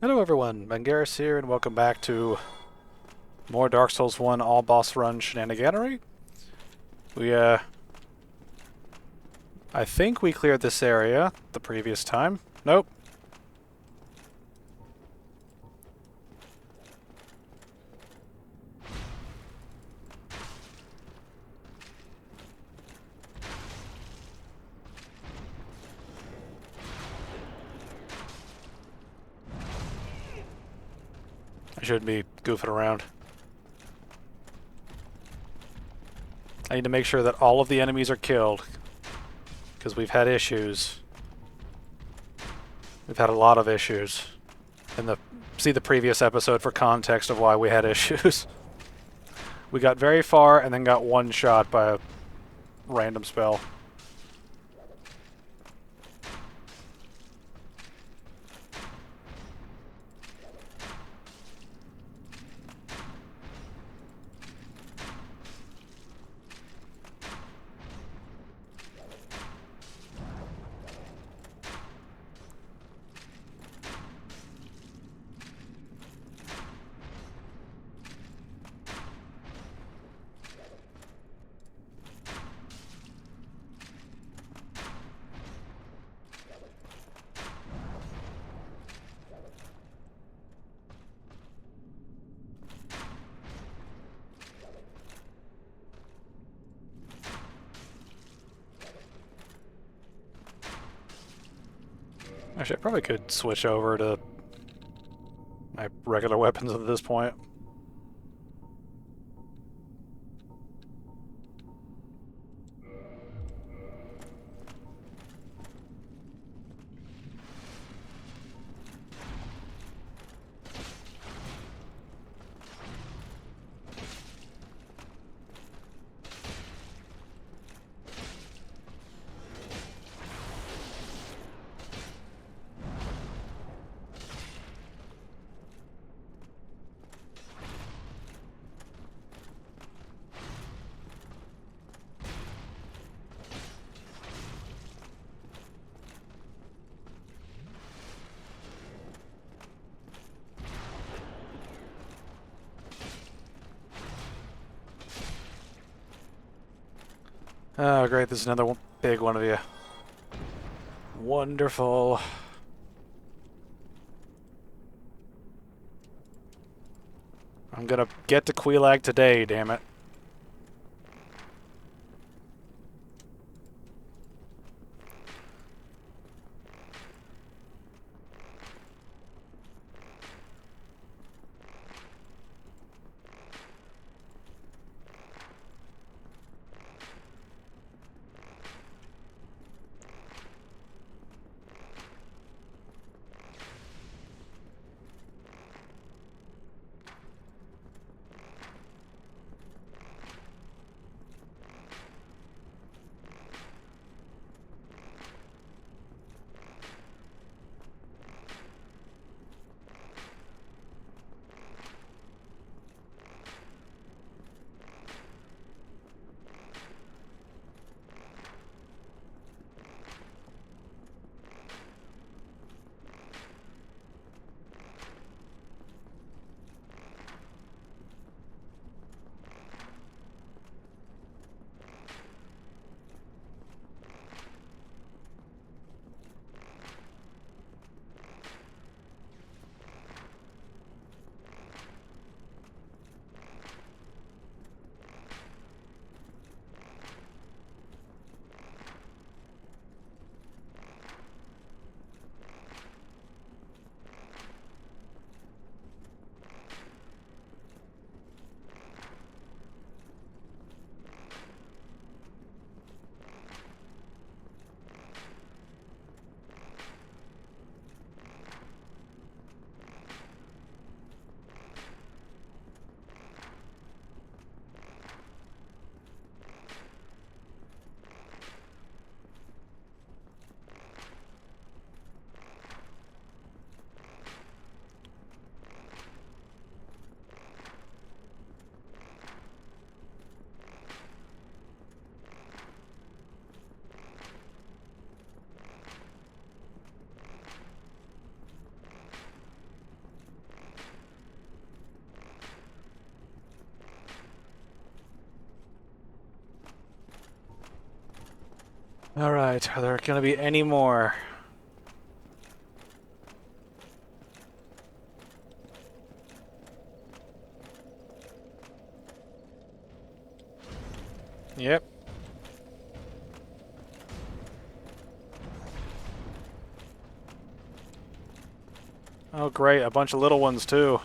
Hello everyone, Mangaris here, and welcome back to more Dark Souls 1 all boss run shenaniganery. We, I think we cleared this area the previous time. Nope. I shouldn't be goofing around. I need to make sure that all of the enemies are killed, because we've had issues. We've had a lot of issues. See the previous episode for context of why we had issues. We got very far and then got one shot by a random spell. Actually, I probably could switch over to my regular weapons at this point. Oh, great, there's another big one of you. Wonderful. I'm gonna get to Quelaag today, damn it. Alright, are there gonna be any more? Yep. Oh great, a bunch of little ones too.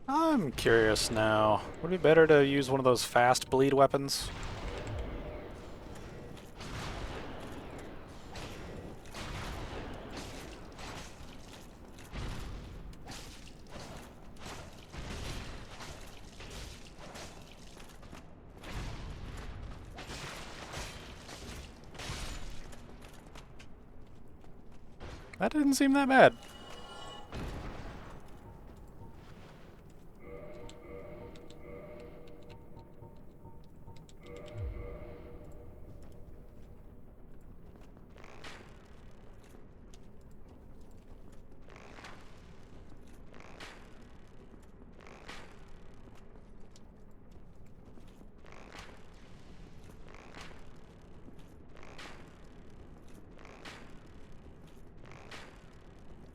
I'm curious now. Would it be better to use one of those fast bleed weapons? That didn't seem that bad.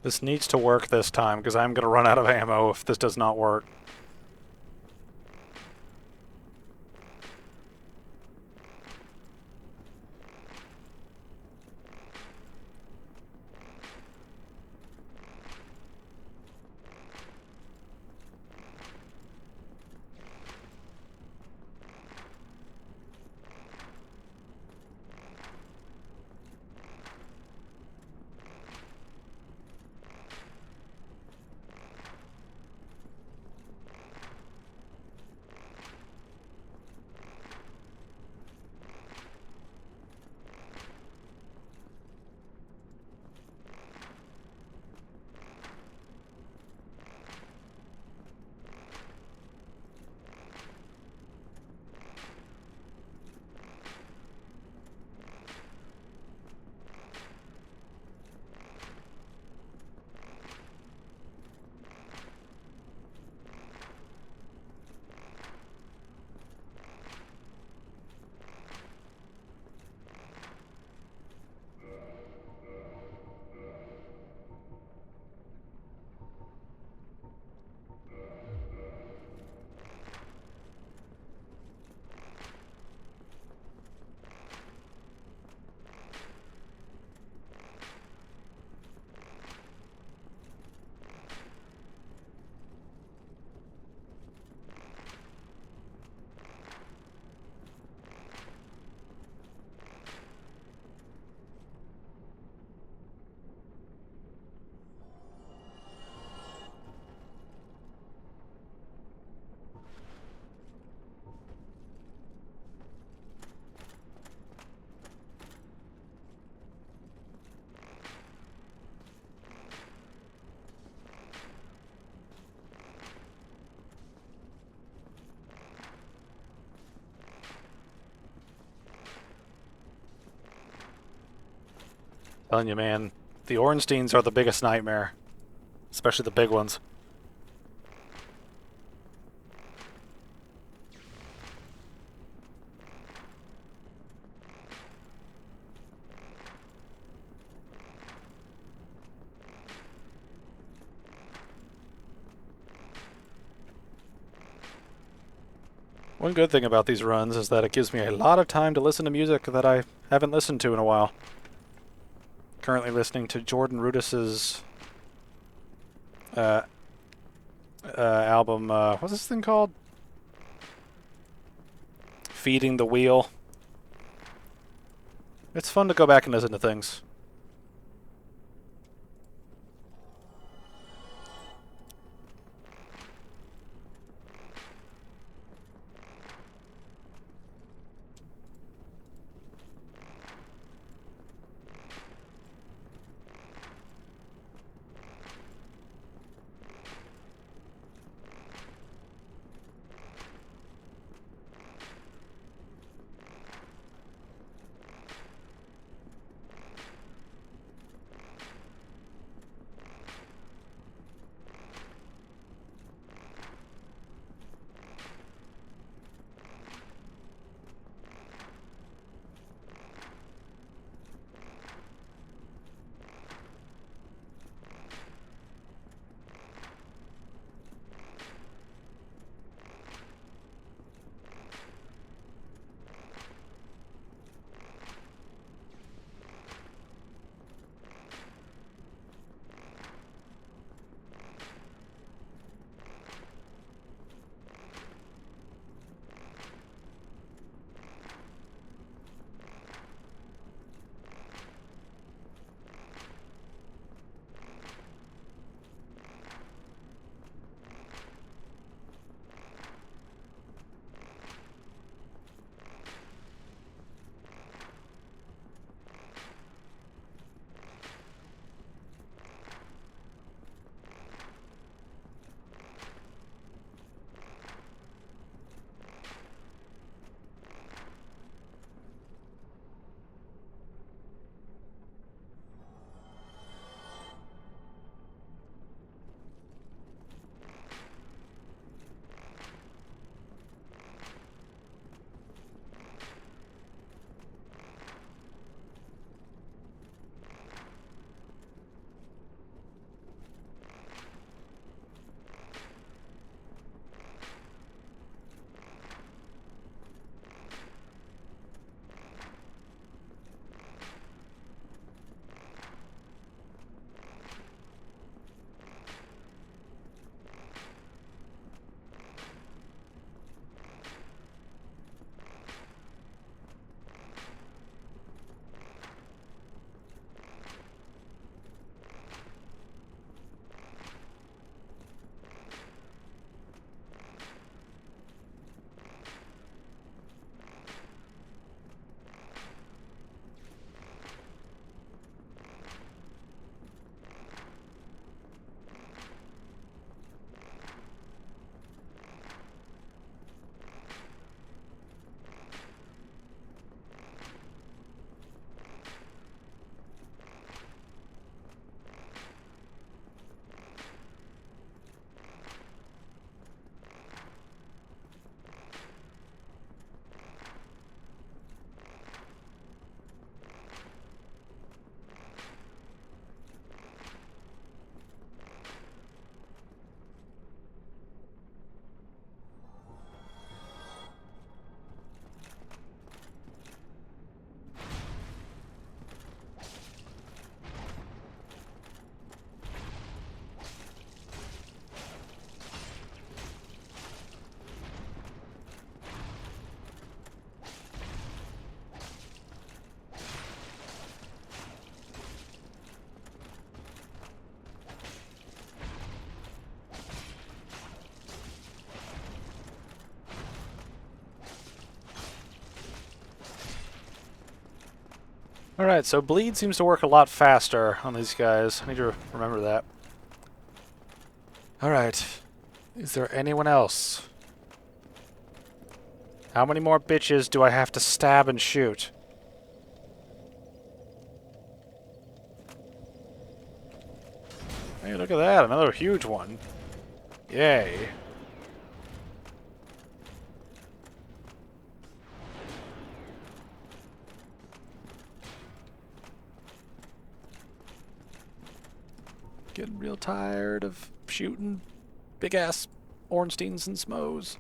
This needs to work this time, because I'm going to run out of ammo if this does not work. Telling you, man, the Ornsteins are the biggest nightmare. Especially the big ones. One good thing about these runs is that it gives me a lot of time to listen to music that I haven't listened to in a while. Currently listening to Jordan Rudess's album, what's this thing called? Feeding the Wheel. It's fun to go back and listen to things. Alright, so bleed seems to work a lot faster on these guys. I need to remember that. Alright. Is there anyone else? How many more bitches do I have to stab and shoot? Hey, look at that. Another huge one. Yay. Getting real tired of shooting big-ass Ornsteins and Smos.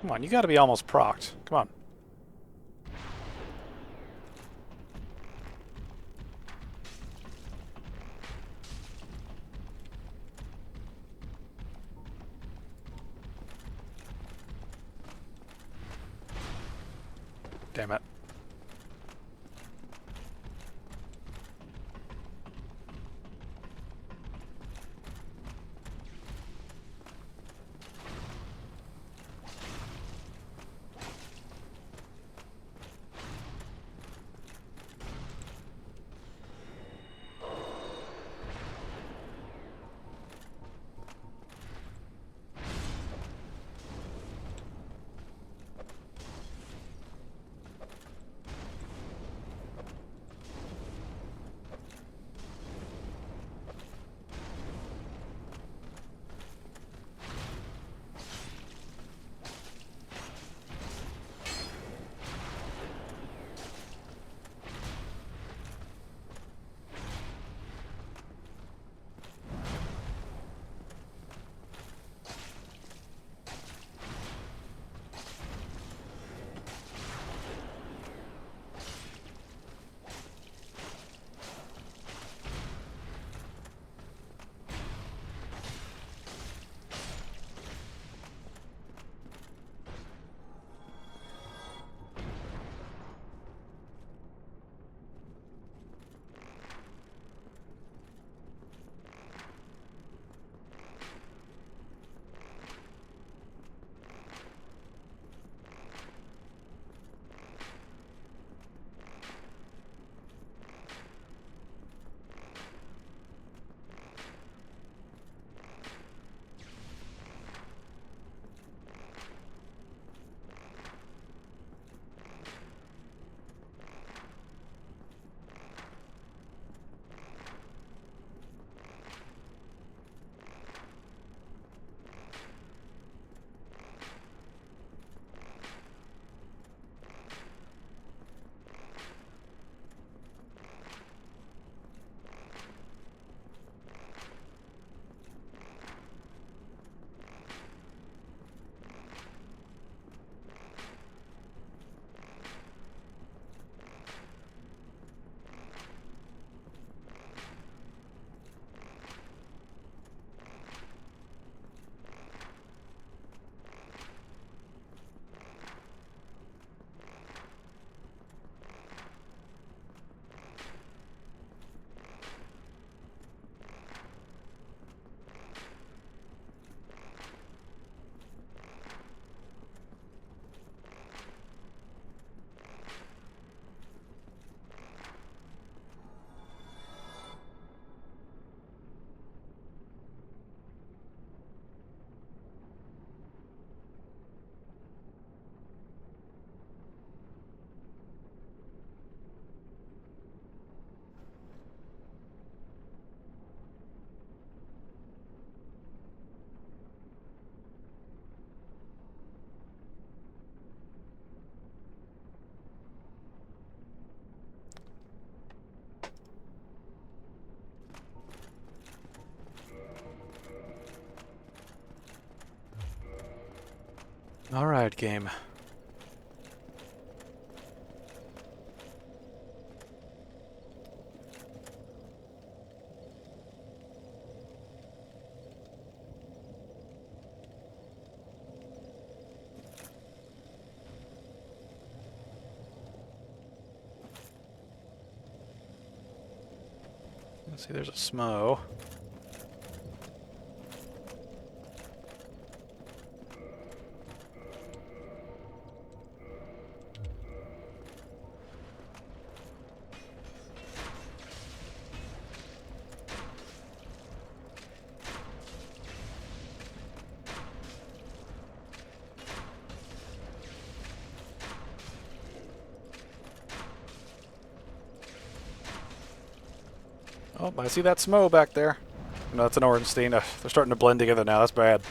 Come on, you gotta be almost procced. Come on. Damn it. Alright, game. Let's see, there's a Smo. Oh, I see that Smo back there. No, that's an Ornstein. They're starting to blend together now. That's bad.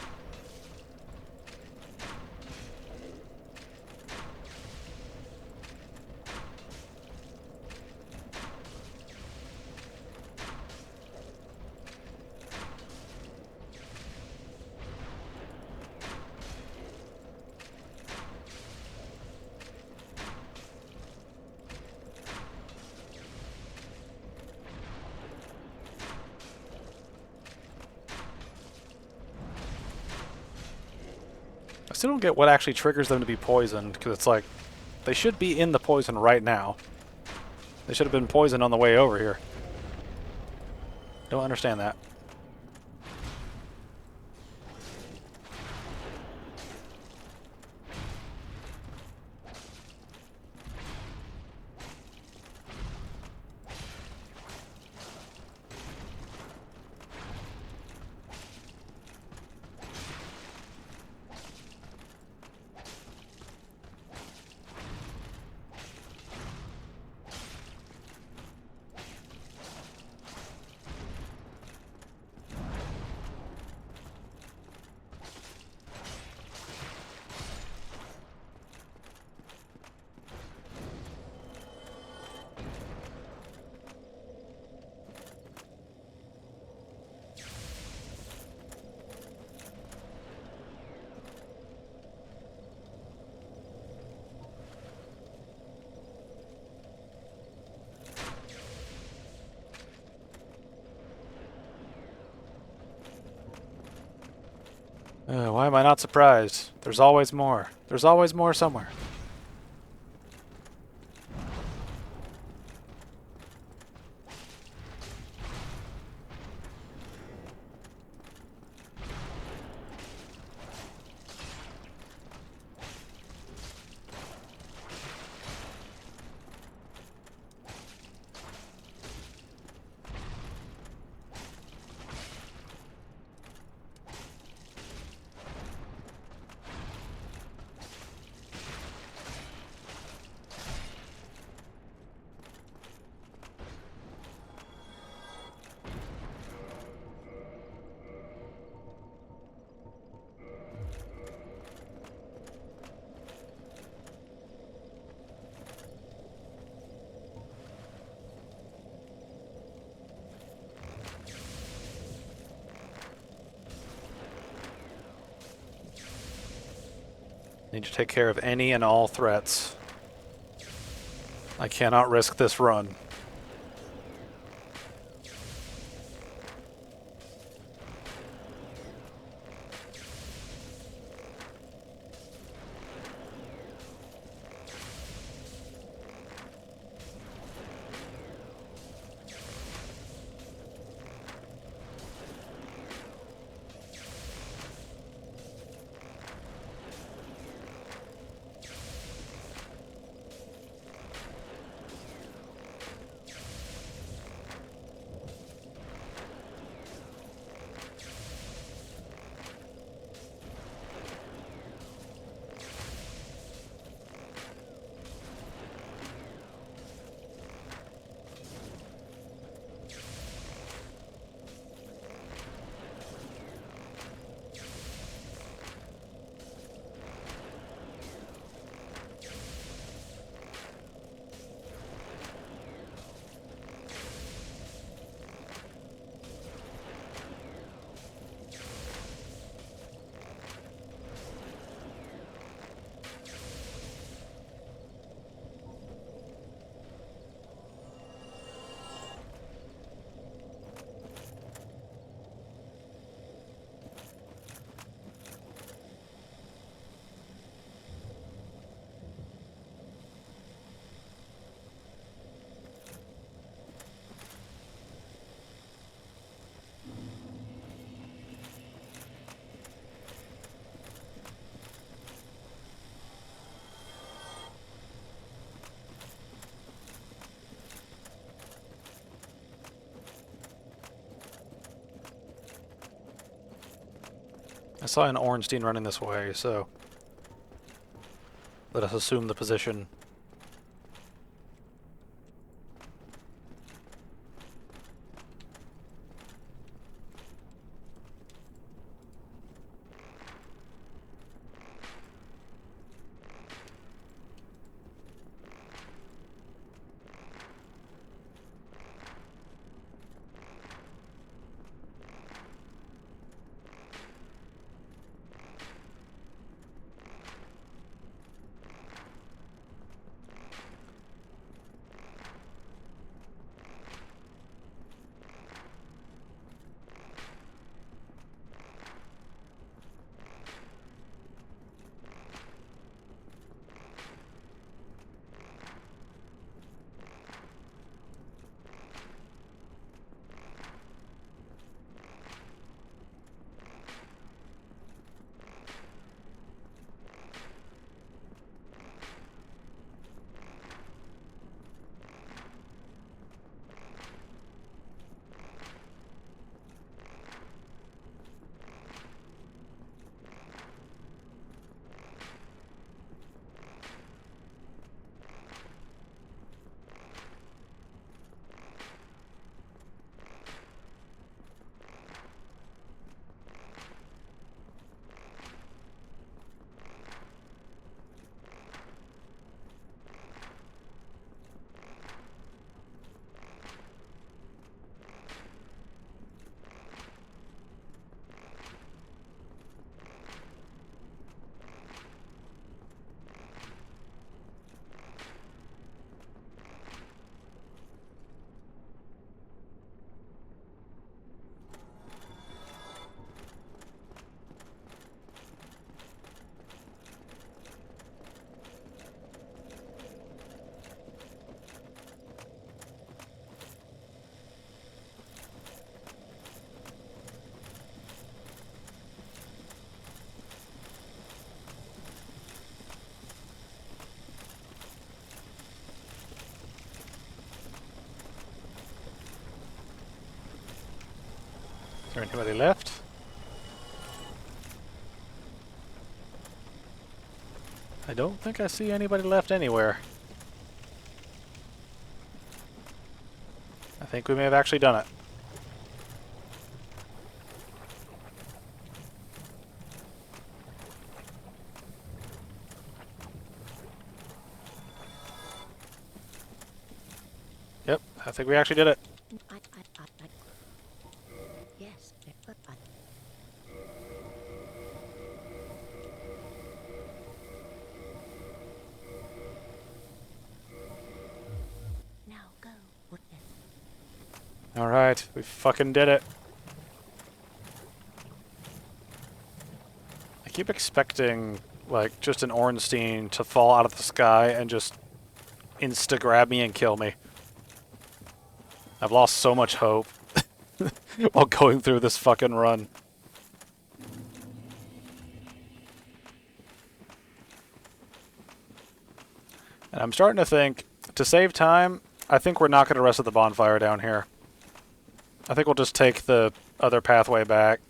I still don't get what actually triggers them to be poisoned, because it's like, they should be in the poison right now. They should have been poisoned on the way over here. Don't understand that. Why am I not surprised? There's always more. There's always more somewhere. Need to take care of any and all threats. I cannot risk this run. I saw an Ornstein running this way, so let us assume the position. Is there anybody left? I don't think I see anybody left anywhere. I think we may have actually done it. Yep, I think we actually did it. Yes, but now go. Alright, we fucking did it. I keep expecting, like, just an Ornstein to fall out of the sky and just insta-grab me and kill me. I've lost so much hope while going through this fucking run. And I'm starting to think, to save time, I think we're not going to rest at the bonfire down here. I think we'll just take the other pathway back.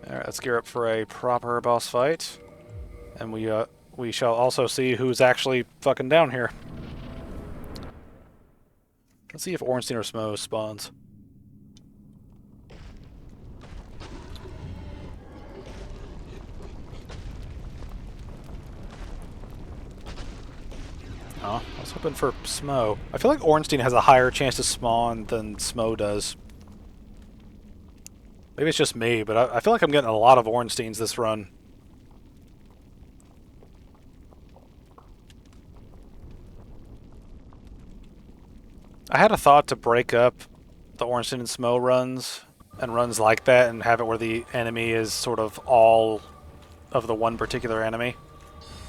Alright, let's gear up for a proper boss fight. And we shall also see who's actually fucking down here. Let's see if Ornstein or Smo spawns. Oh, I was hoping for Smo. I feel like Ornstein has a higher chance to spawn than Smo does. Maybe it's just me, but I feel like I'm getting a lot of Ornsteins this run. I had a thought to break up the Ornstein and Smo runs and runs like that and have it where the enemy is sort of all of the one particular enemy.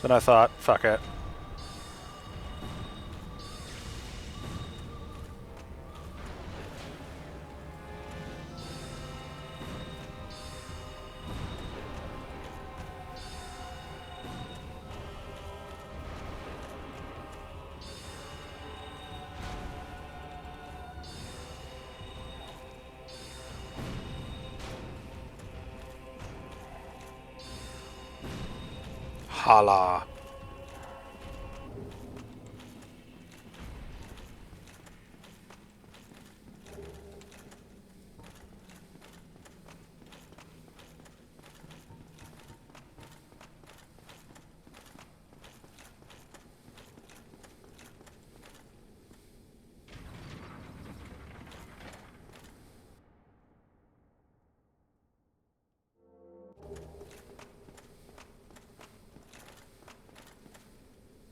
Then I thought, fuck it. Holla.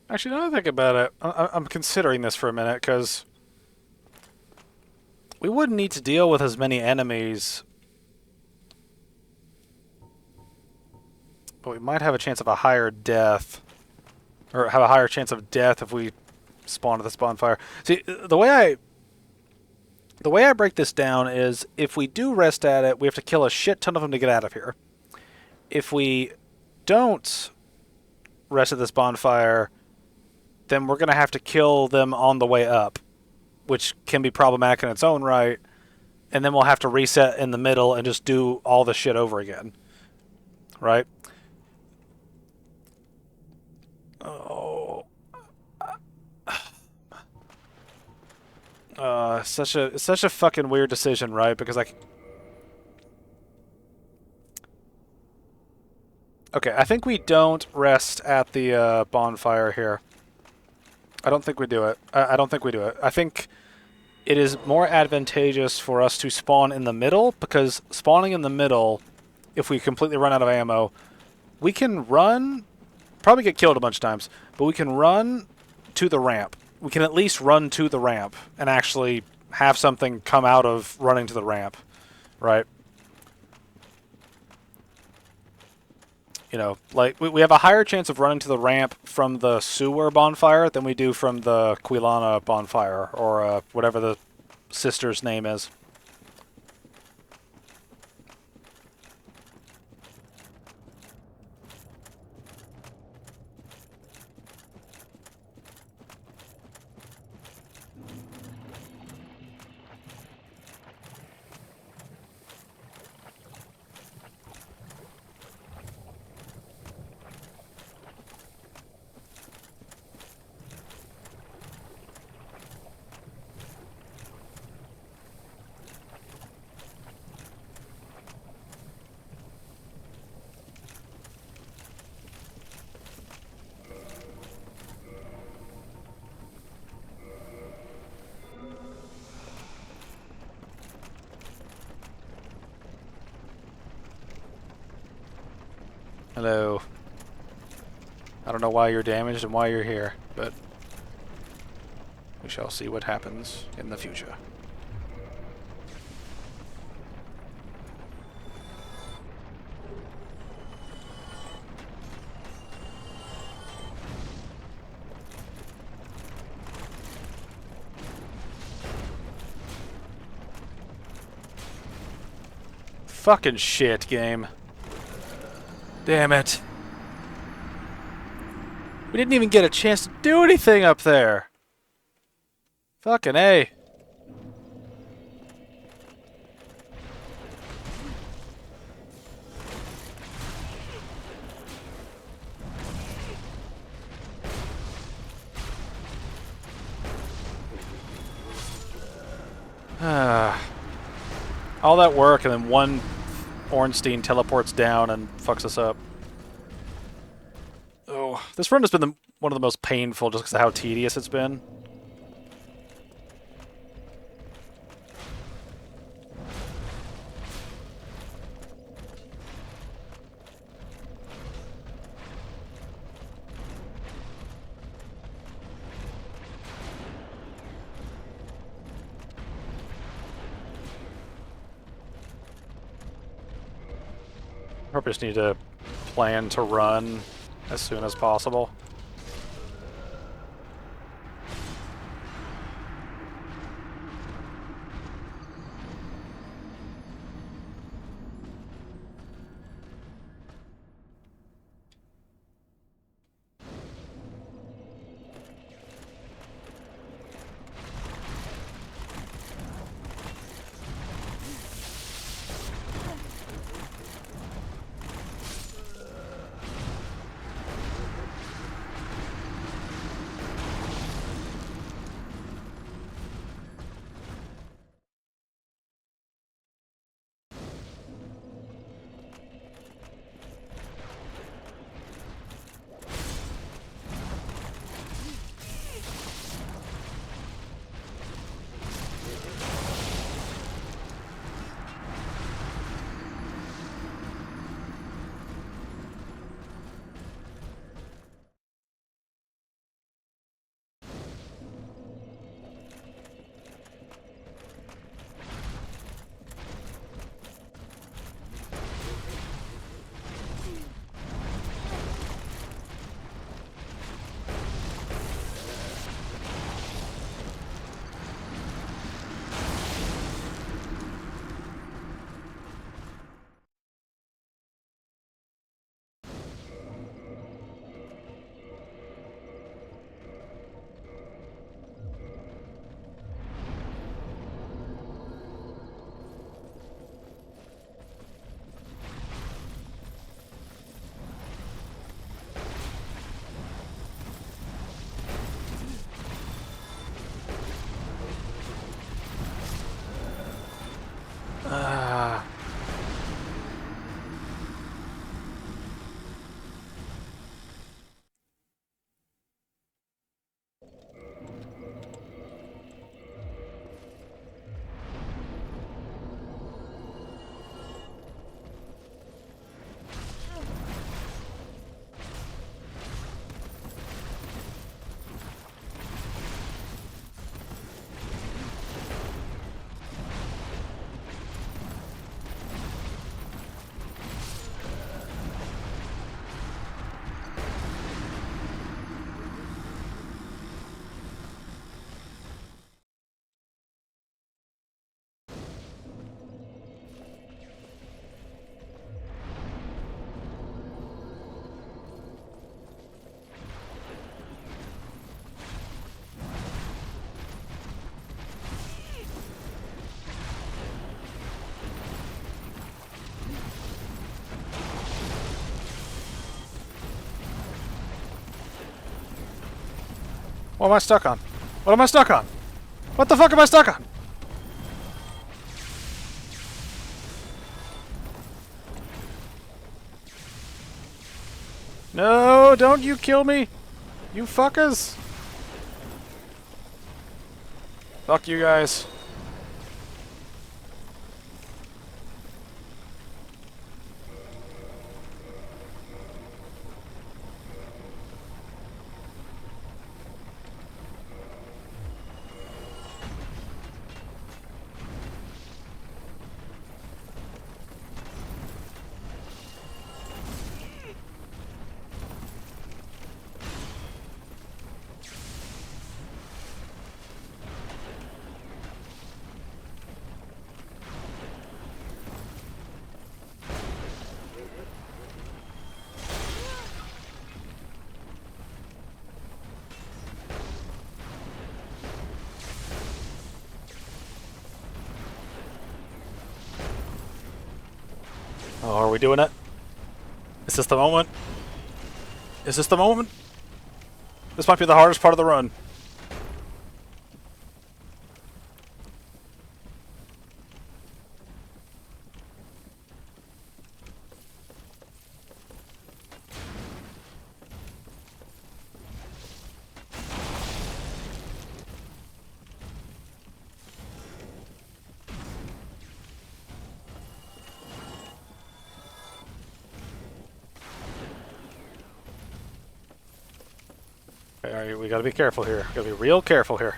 Actually, now that I think about it, I'm considering this for a minute, because we wouldn't need to deal with as many enemies, but we might have a chance of a higher death, or have a higher chance of death if we spawn at this bonfire. See, the way I break this down is, if we do rest at it, we have to kill a shit ton of them to get out of here. If we don't rest at this bonfire, then we're going to have to kill them on the way up, which can be problematic in its own right, and then we'll have to reset in the middle and just do all the shit over again. Right? Oh. Such a fucking weird decision, right? Because okay, I think we don't rest at the bonfire here. I don't think we do it. I don't think we do it. I think it is more advantageous for us to spawn in the middle, because spawning in the middle, if we completely run out of ammo, we can run, probably get killed a bunch of times, but we can run to the ramp. We can at least run to the ramp and actually have something come out of running to the ramp, right? You know, like, we have a higher chance of running to the ramp from the sewer bonfire than we do from the Quilana bonfire, or whatever the sister's name is. Hello. I don't know why you're damaged and why you're here, but we shall see what happens in the future. Fucking shit, game. Damn it. We didn't even get a chance to do anything up there. Fucking A. All that work and then one Ornstein teleports down and fucks us up. Oh, this run has been one of the most painful just because of how tedious it's been. Probably just need to plan to run as soon as possible. What am I stuck on? What am I stuck on? What the fuck am I stuck on? No, don't you kill me. You fuckers. Fuck you guys. Oh, are we doing it? Is this the moment? Is this the moment? This might be the hardest part of the run. Alright, we gotta be careful here. Gotta be real careful here.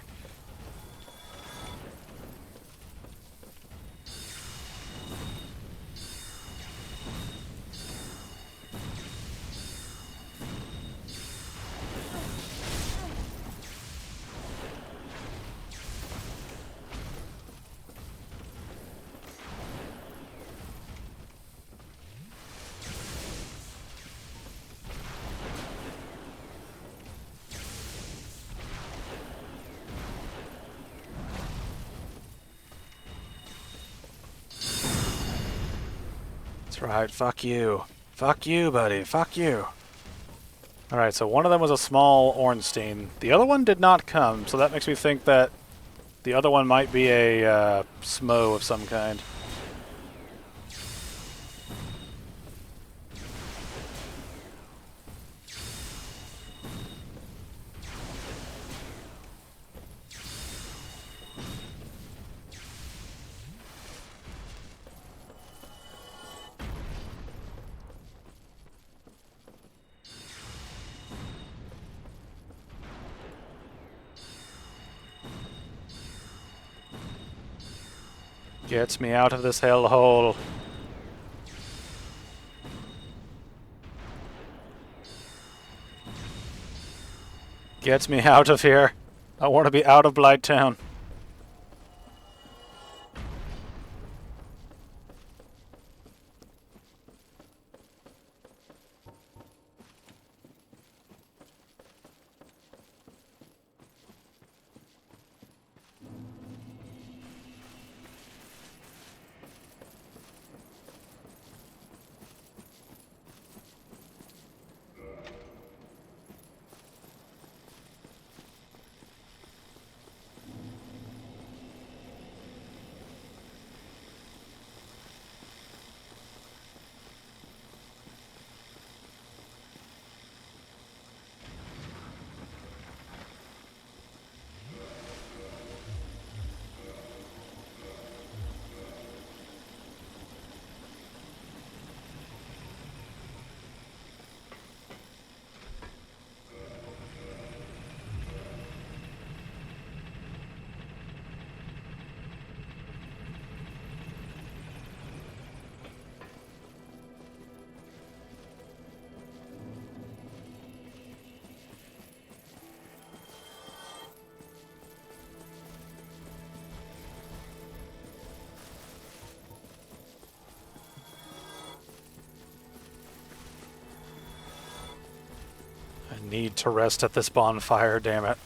That's right, fuck you. Fuck you, buddy. Fuck you. Alright, so one of them was a small Ornstein. The other one did not come, so that makes me think that the other one might be a Smo of some kind. Gets me out of this hellhole. Gets me out of here. I want to be out of Blighttown. I need to rest at this bonfire, damn it.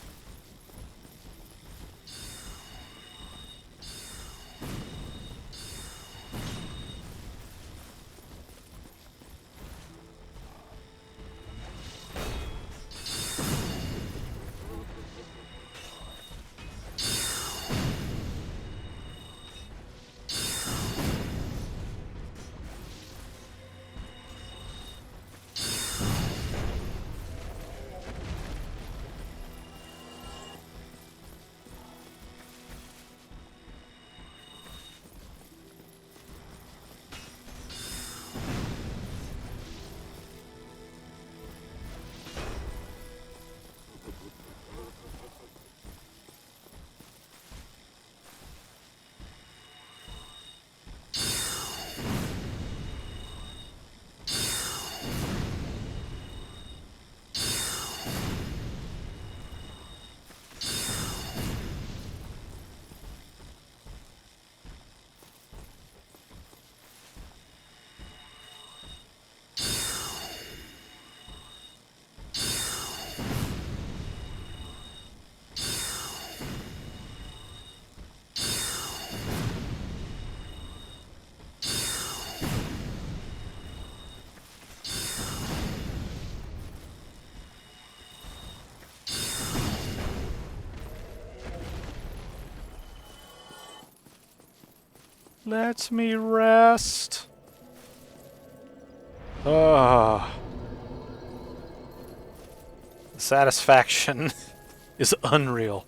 Let me rest. Ah. The satisfaction is unreal.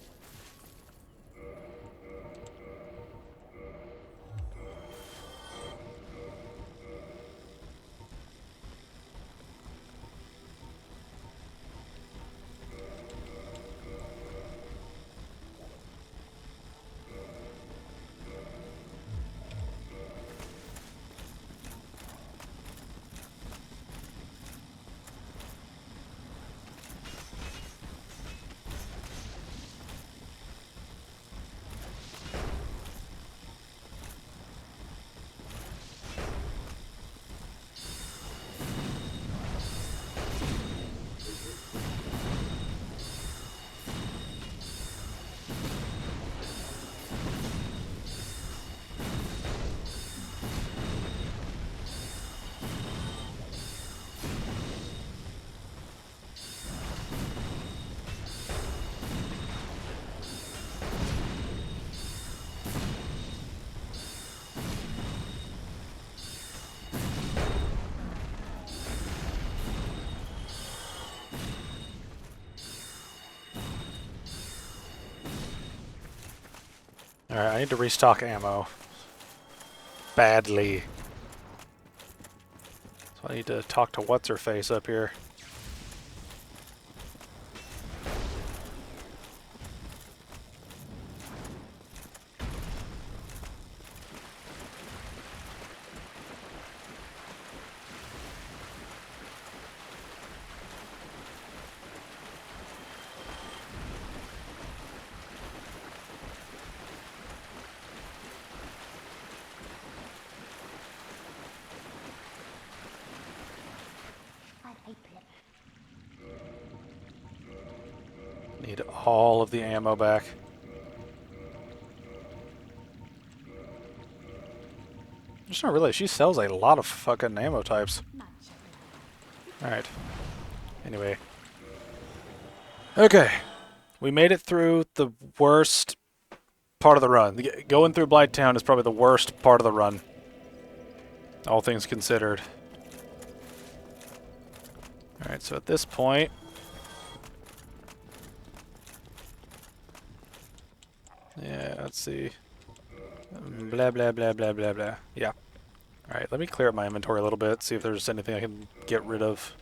Alright, I need to restock ammo. Badly. So I need to talk to what's-her-face up here. I hate it. Need all of the ammo back. I just don't realize she sells a lot of fucking ammo types. Much Alright. Anyway. Okay. We made it through the worst part of the run. Going through Blighttown is probably the worst part of the run. All things considered. Alright, so at this point... Yeah, let's see. Blah, blah, blah, blah, blah, blah. Yeah. Alright, let me clear up my inventory a little bit, see if there's anything I can get rid of.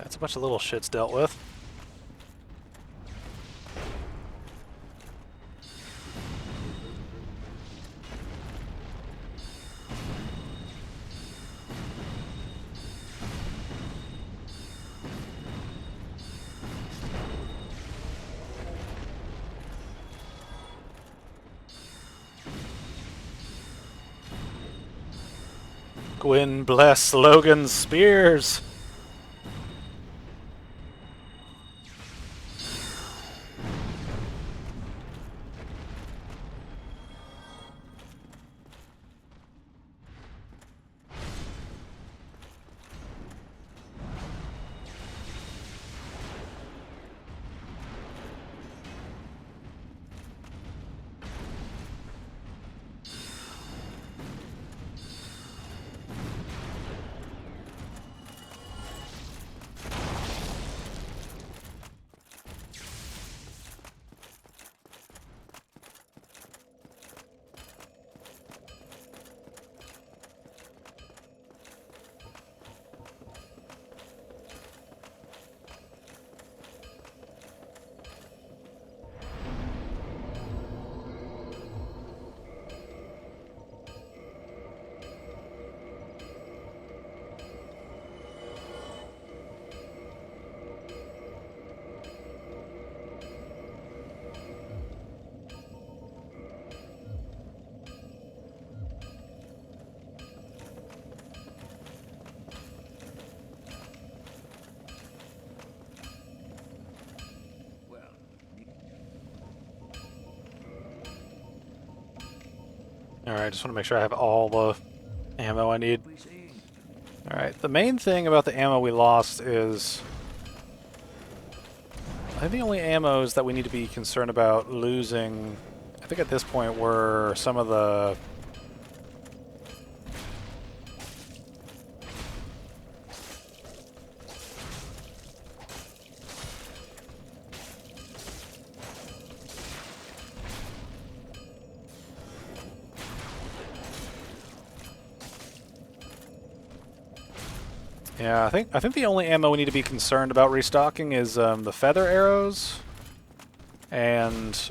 That's a bunch of little shits dealt with. Gwyn bless Logan's spears! Alright, just want to make sure I have all the ammo I need. Alright, the main thing about the ammo we lost is... I think the only ammos that we need to be concerned about losing, I think at this point, were some of the... Yeah, I think the only ammo we need to be concerned about restocking is the feather arrows and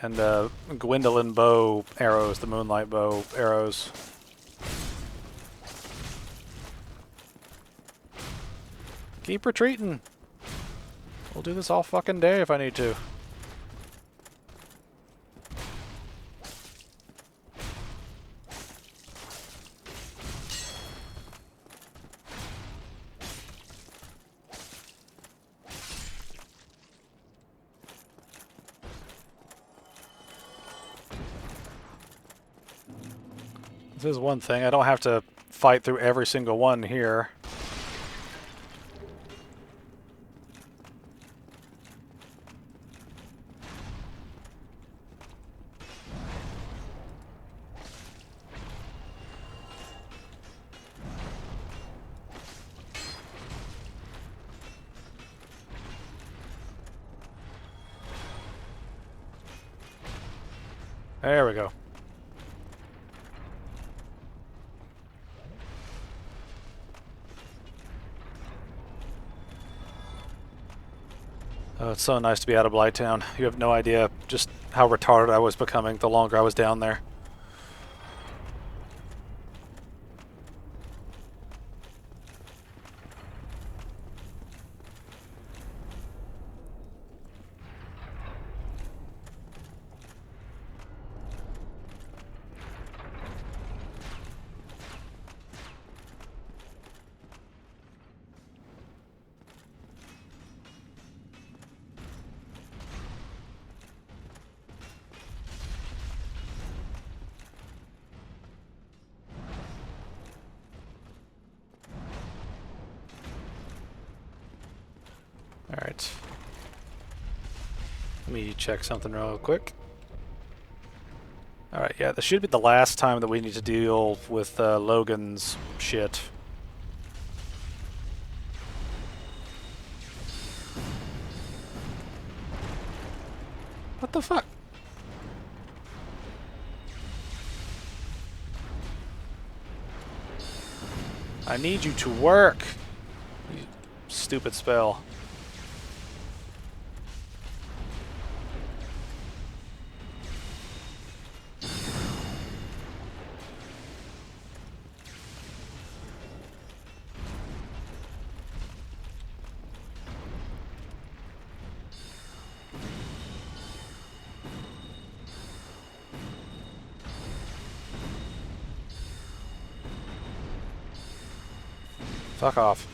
Gwendolyn bow arrows, the moonlight bow arrows. Keep retreating. We'll do this all fucking day if I need to. This is one thing, I don't have to fight through every single one here. There we go. Oh, it's so nice to be out of Blighttown. You have no idea just how retarded I was becoming the longer I was down there. Alright. Let me check something real quick. Alright, yeah, this should be the last time that we need to deal with Logan's shit. What the fuck? I need you to work. stupid spell. Fuck off.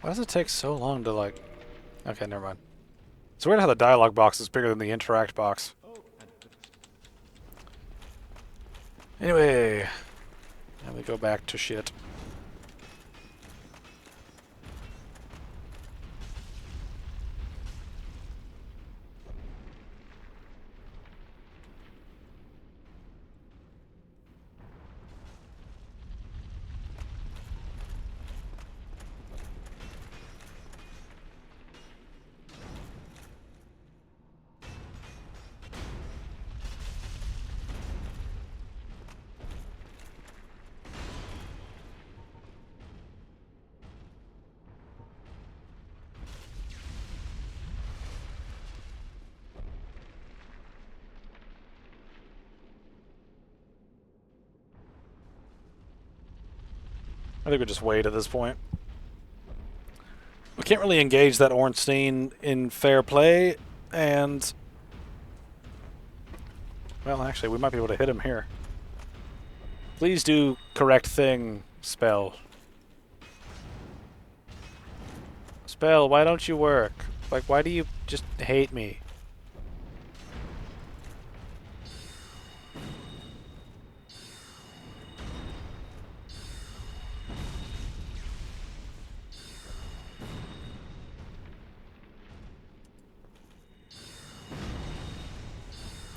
Why does it take so long to, like... Okay, never mind. It's weird how the dialogue box is bigger than the interact box. Anyway, and we go back to shit. I think we just wait at this point. We can't really engage that Ornstein in fair play, and... Well, actually, we might be able to hit him here. Please do correct thing, spell. Spell, why don't you work? Like, why do you just hate me?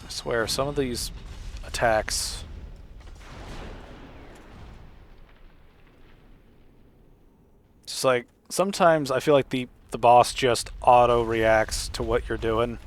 I swear, some of these attacks... Just like, sometimes I feel like the boss just auto-reacts to what you're doing.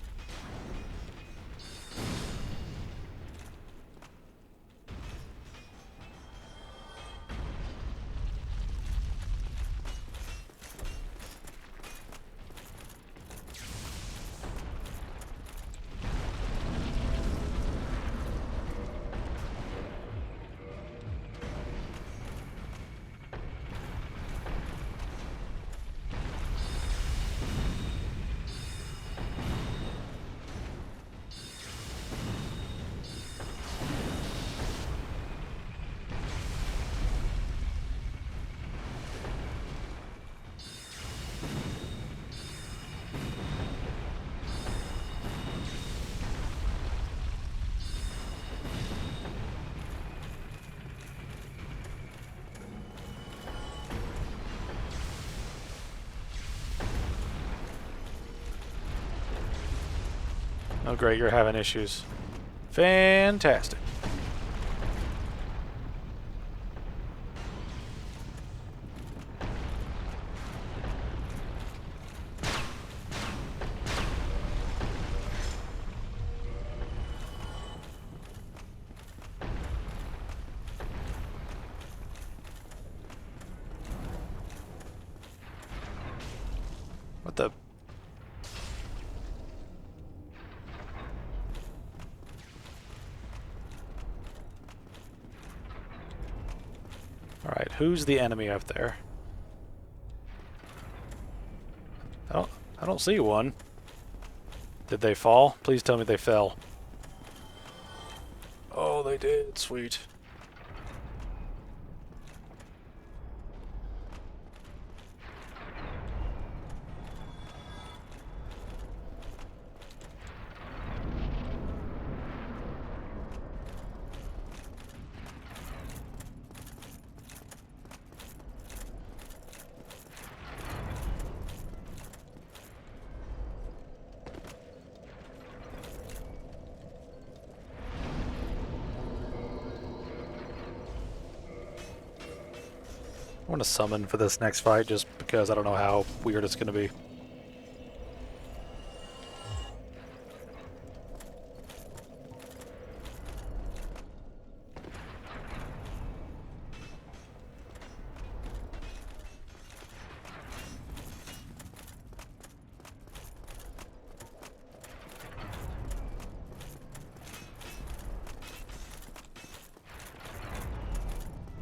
Oh great, you're having issues. Fantastic. What the... Alright, who's the enemy up there? I don't see one. Did they fall? Please tell me they fell. Oh, they did. Sweet. I want to summon for this next fight just because I don't know how weird it's going to be.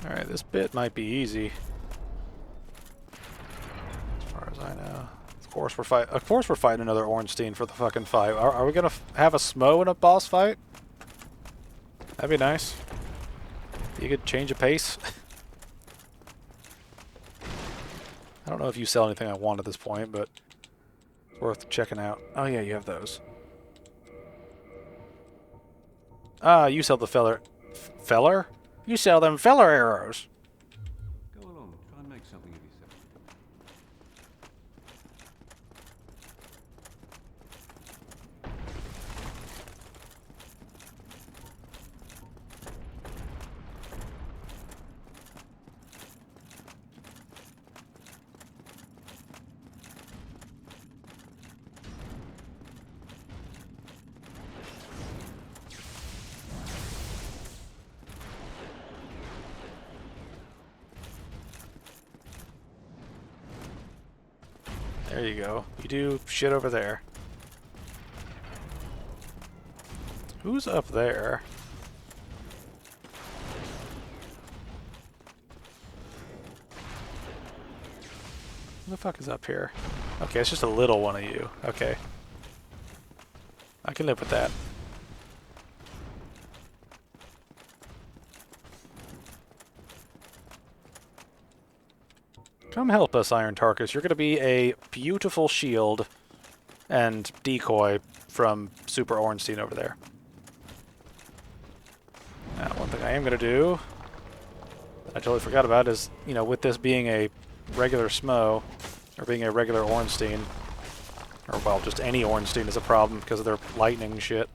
Alright, this bit might be easy. As far as I know. Of course we're fighting another Ornstein for the fucking fight. Are we gonna have a Smo in a boss fight? That'd be nice. You could change of pace. I don't know if you sell anything I want at this point, but it's worth checking out. Oh yeah, you have those. Ah, you sell the feller... Feller? You sell them feller arrows. Go along, try and make something of yourself. There you go. You do shit over there. Who's up there? Who the fuck is up here? Okay, it's just a little one of you. Okay. I can live with that. Come help us, Iron Tarkus. You're going to be a beautiful shield and decoy from Super Ornstein over there. Now, one thing I am going to do, that I totally forgot about, is, you know, with this being a regular Smo, or being a regular Ornstein, or, well, just any Ornstein is a problem because of their lightning shit.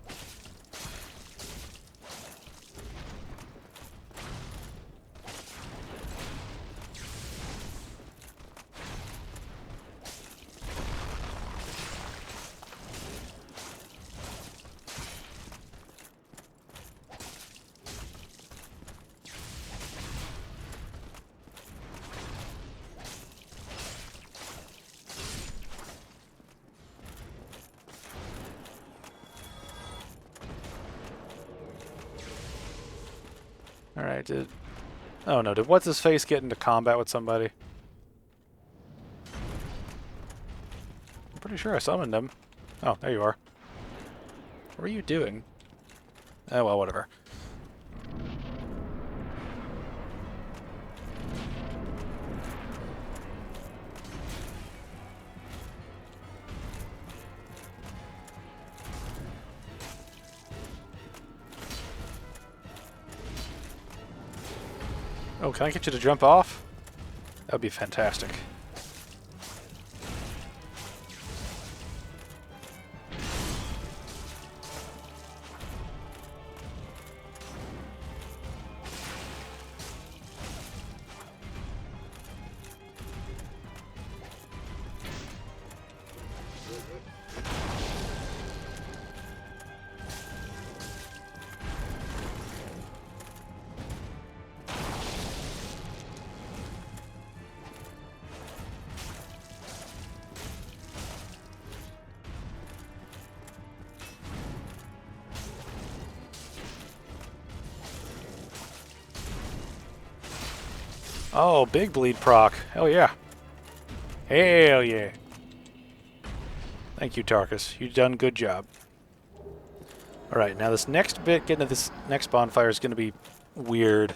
Alright, oh no, did What's-His-Face get into combat with somebody? I'm pretty sure I summoned him. Oh, there you are. What are you doing? Oh, well, whatever. Oh, can I get you to jump off? That would be fantastic. Oh, big bleed proc. Hell yeah. Hell yeah. Thank you, Tarkus. You've done a good job. Alright, now this next bit, getting to this next bonfire is going to be weird.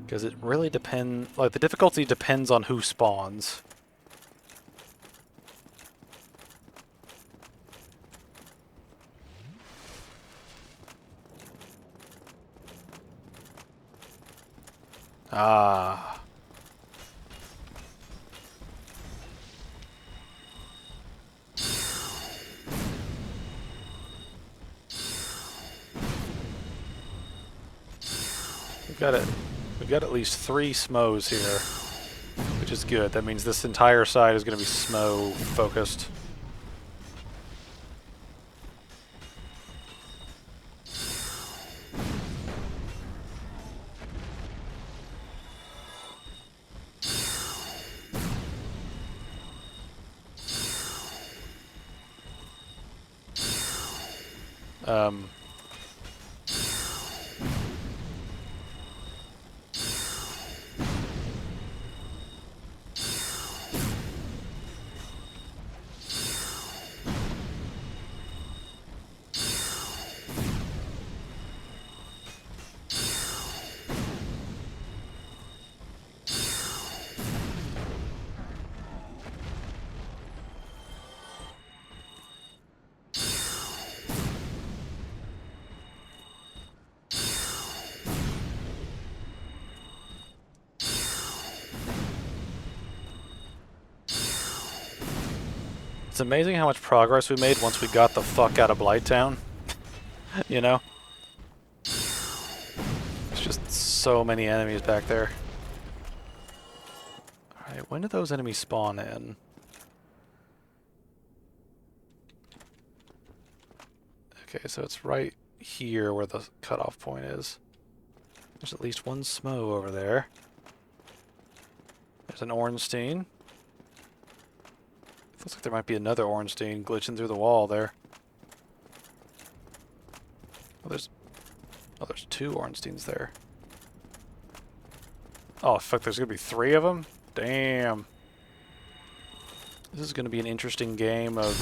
Because it really depends, like, the difficulty depends on who spawns. Ah. We've got at least 3 Smos here, which is good. That means this entire side is going to be Smo focused. It's amazing how much progress we made once we got the fuck out of Blighttown. You know? There's just so many enemies back there. Alright, when do those enemies spawn in? Okay, so it's right here where the cutoff point is. There's at least one Smo over there. There's an Ornstein. Looks like there might be another Ornstein glitching through the wall there. Oh, there's two Ornsteins there. Oh, fuck, there's gonna be 3 of them? Damn. This is gonna be an interesting game of,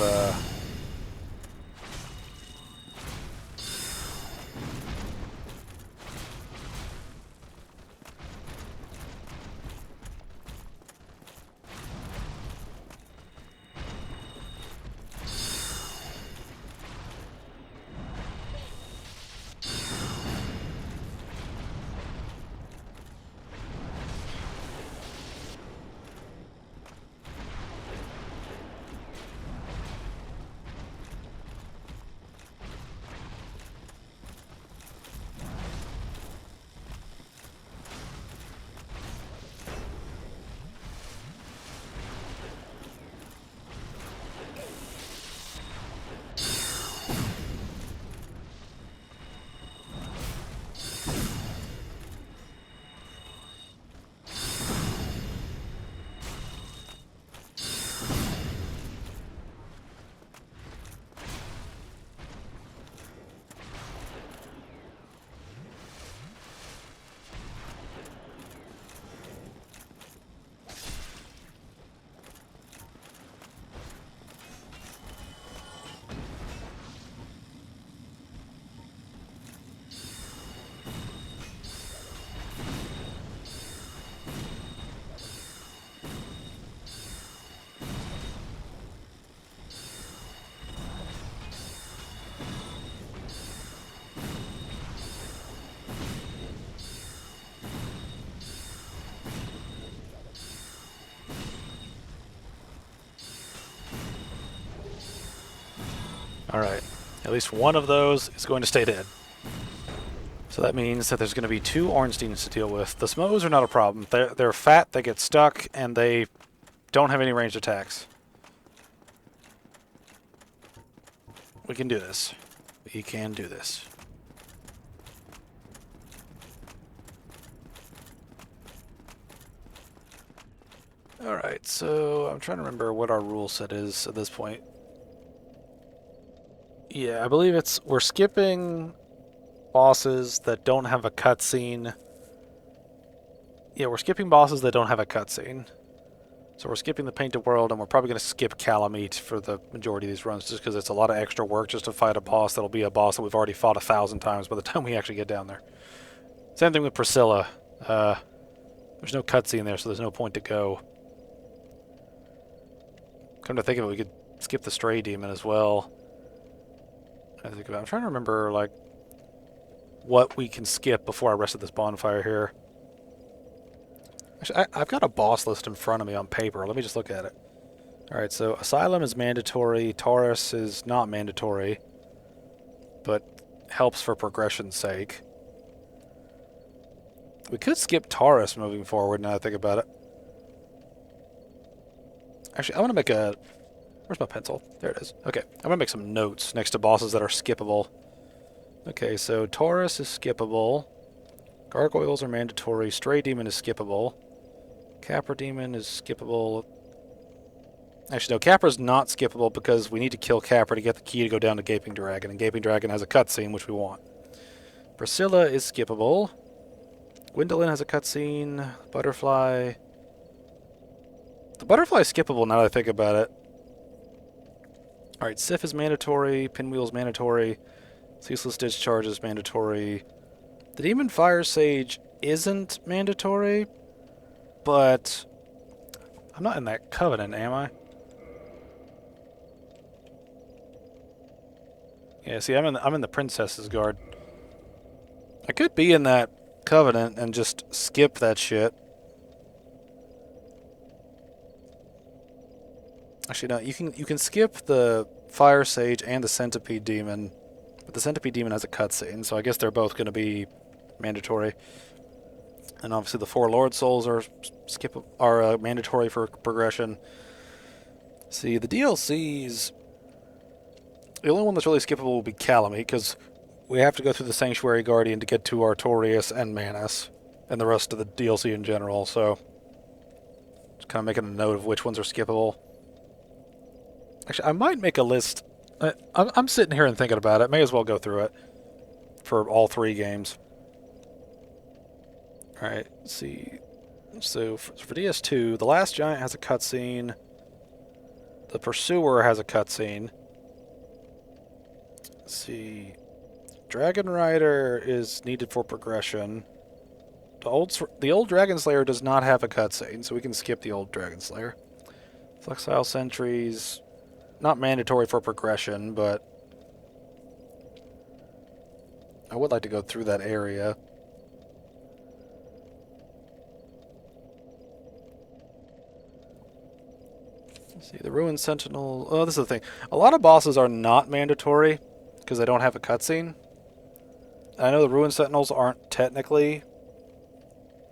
alright. At least one of those is going to stay dead. So that means that there's going to be 2 Ornsteins to deal with. The Smos are not a problem. They're fat, they get stuck, and they don't have any ranged attacks. We can do this. We can do this. Alright, so I'm trying to remember what our rule set is at this point. Yeah, I believe we're skipping bosses that don't have a cutscene. Yeah, we're skipping bosses that don't have a cutscene. So we're skipping the Painted World, and we're probably going to skip Calamite for the majority of these runs, just because it's a lot of extra work just to fight a boss that'll be a boss that we've already fought 1,000 times by the time we actually get down there. Same thing with Priscilla. There's no cutscene there, so there's no point to go. Come to think of it, we could skip the Stray Demon as well. I'm trying to remember, like, what we can skip before I rest at this bonfire here. Actually, I've got a boss list in front of me on paper. Let me just look at it. Alright, so Asylum is mandatory. Taurus is not mandatory, but helps for progression's sake. We could skip Taurus moving forward now that I think about it. Actually, I want to make a... Where's my pencil? There it is. Okay, I'm going to make some notes next to bosses that are skippable. Okay, so Taurus is skippable. Gargoyles are mandatory. Stray Demon is skippable. Capra Demon is skippable. Actually, no, Capra's not skippable because we need to kill Capra to get the key to go down to Gaping Dragon, and Gaping Dragon has a cutscene, which we want. Priscilla is skippable. Gwendolyn has a cutscene. Butterfly... The Butterfly is skippable now that I think about it. Alright, Sif is mandatory. Pinwheel is mandatory. Ceaseless Discharge is mandatory. The Demon Fire Sage isn't mandatory, but I'm not in that covenant, am I? Yeah, see, I'm in the Princess's Guard. I could be in that covenant and just skip that shit. Actually, no. You can skip the Fire Sage and the Centipede Demon, but the Centipede Demon has a cutscene, so I guess they're both going to be mandatory. And obviously, the 4 Lord Souls are mandatory for progression. See, the DLCs. The only one that's really skippable will be Calamity, because we have to go through the Sanctuary Guardian to get to Artorias and Manus, and the rest of the DLC in general, so just kind of making a note of which ones are skippable. Actually, I might make a list. I'm sitting here and thinking about it. May as well go through it for all 3 games. Alright, let's see. So for DS2, The Last Giant has a cutscene. The Pursuer has a cutscene. Let's see. Dragon Rider is needed for progression. The old Dragon Slayer does not have a cutscene, so we can skip the old Dragon Slayer. Flexile Sentries, not mandatory for progression, but I would like to go through that area. Let's see, the Ruined Sentinel. Oh, this is the thing. A lot of bosses are not mandatory because they don't have a cutscene. I know the Ruined Sentinels aren't technically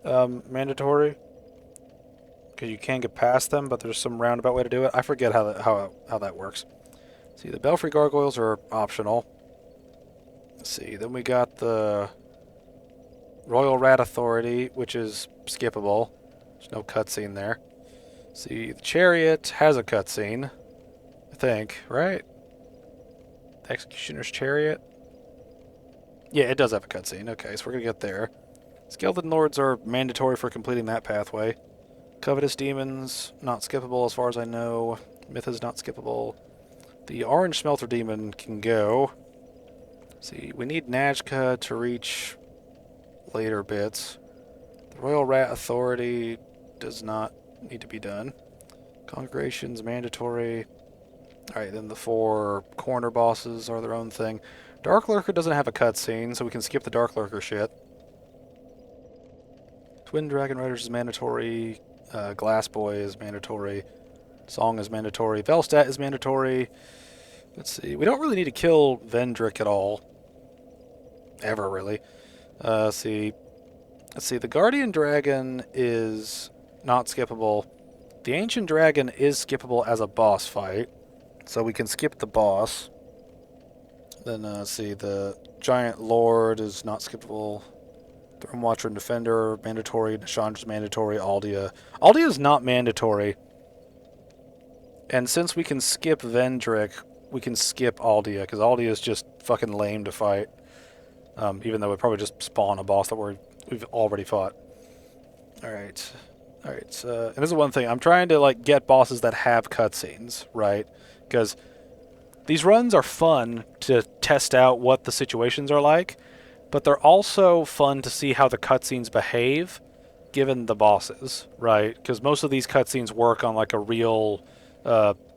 mandatory because you can get past them, but there's some roundabout way to do it. I forget how that works. See, the Belfry Gargoyles are optional. Let's see, then we got the Royal Rat Authority, which is skippable. There's no cutscene there. See, the Chariot has a cutscene, I think, right? The Executioner's Chariot? Yeah, it does have a cutscene. Okay, so we're going to get there. Skeleton Lords are mandatory for completing that pathway. Covetous Demons, not skippable as far as I know. Myth is not skippable. The Orange Smelter Demon can go. See, we need Najka to reach later bits. The Royal Rat Authority does not need to be done. Congregation's mandatory. Alright, then the 4 corner bosses are their own thing. Dark Lurker doesn't have a cutscene, so we can skip the Dark Lurker shit. Twin Dragon Riders is mandatory. Glass Boy is mandatory. Song is mandatory. Velstadt is mandatory. Let's see. We don't really need to kill Vendrick at all. Ever, really. Let's see. The Guardian Dragon is not skippable. The Ancient Dragon is skippable as a boss fight, so we can skip the boss. Then, the Giant Lord is not skippable. Throne Watcher and Defender, mandatory. Chandra's mandatory. Aldia. Aldia is not mandatory. And since we can skip Vendrick, we can skip Aldia, because Aldia is just fucking lame to fight. Even though it probably just spawn a boss that we've already fought. Alright. Alright, and this is one thing. I'm trying to, get bosses that have cutscenes, right? Because these runs are fun to test out what the situations are like, but they're also fun to see how the cutscenes behave given the bosses, right? Because most of these cutscenes work on, a real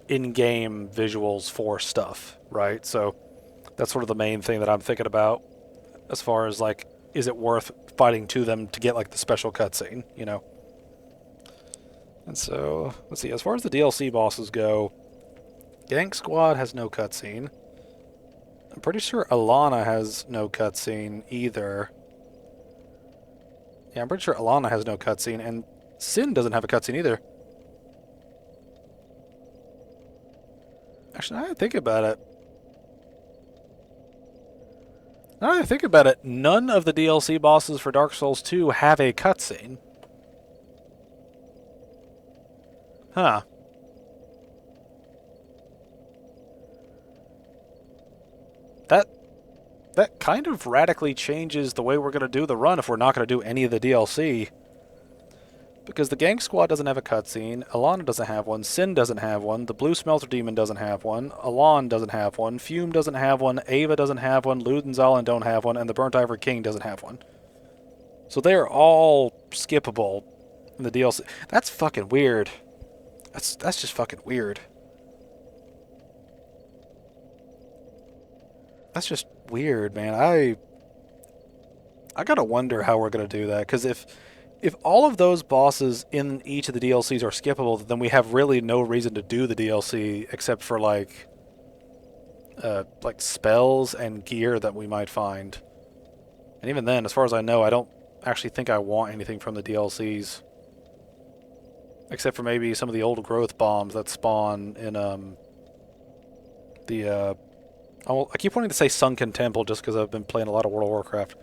in-game visuals for stuff, right? So that's sort of the main thing that I'm thinking about as far as, is it worth fighting to them to get, the special cutscene, you know? And so, let's see, as far as the DLC bosses go, Gang Squad has no cutscene. I'm pretty sure Alana has no cutscene either. Yeah, I'm pretty sure Alana has no cutscene, and Sin doesn't have a cutscene either. Actually, now that I think about it, none of the DLC bosses for Dark Souls 2 have a cutscene. Huh. That kind of radically changes the way we're going to do the run if we're not going to do any of the DLC. Because the Gang Squad doesn't have a cutscene, Alana doesn't have one, Sin doesn't have one, the Blue Smelter Demon doesn't have one, Alon doesn't have one, Fume doesn't have one, Ava doesn't have one, Ludenzalen don't have one, and the Burnt Ivory King doesn't have one. So they're all skippable in the DLC. That's fucking weird. That's just fucking weird. That's just weird, man. I gotta wonder how we're gonna do that, because if if all of those bosses in each of the DLCs are skippable, then we have really no reason to do the DLC except for like spells and gear that we might find. And even then, as far as I know, I don't actually think I want anything from the DLCs. Except for maybe some of the old growth bombs that spawn in I keep wanting to say Sunken Temple just because I've been playing a lot of World of Warcraft.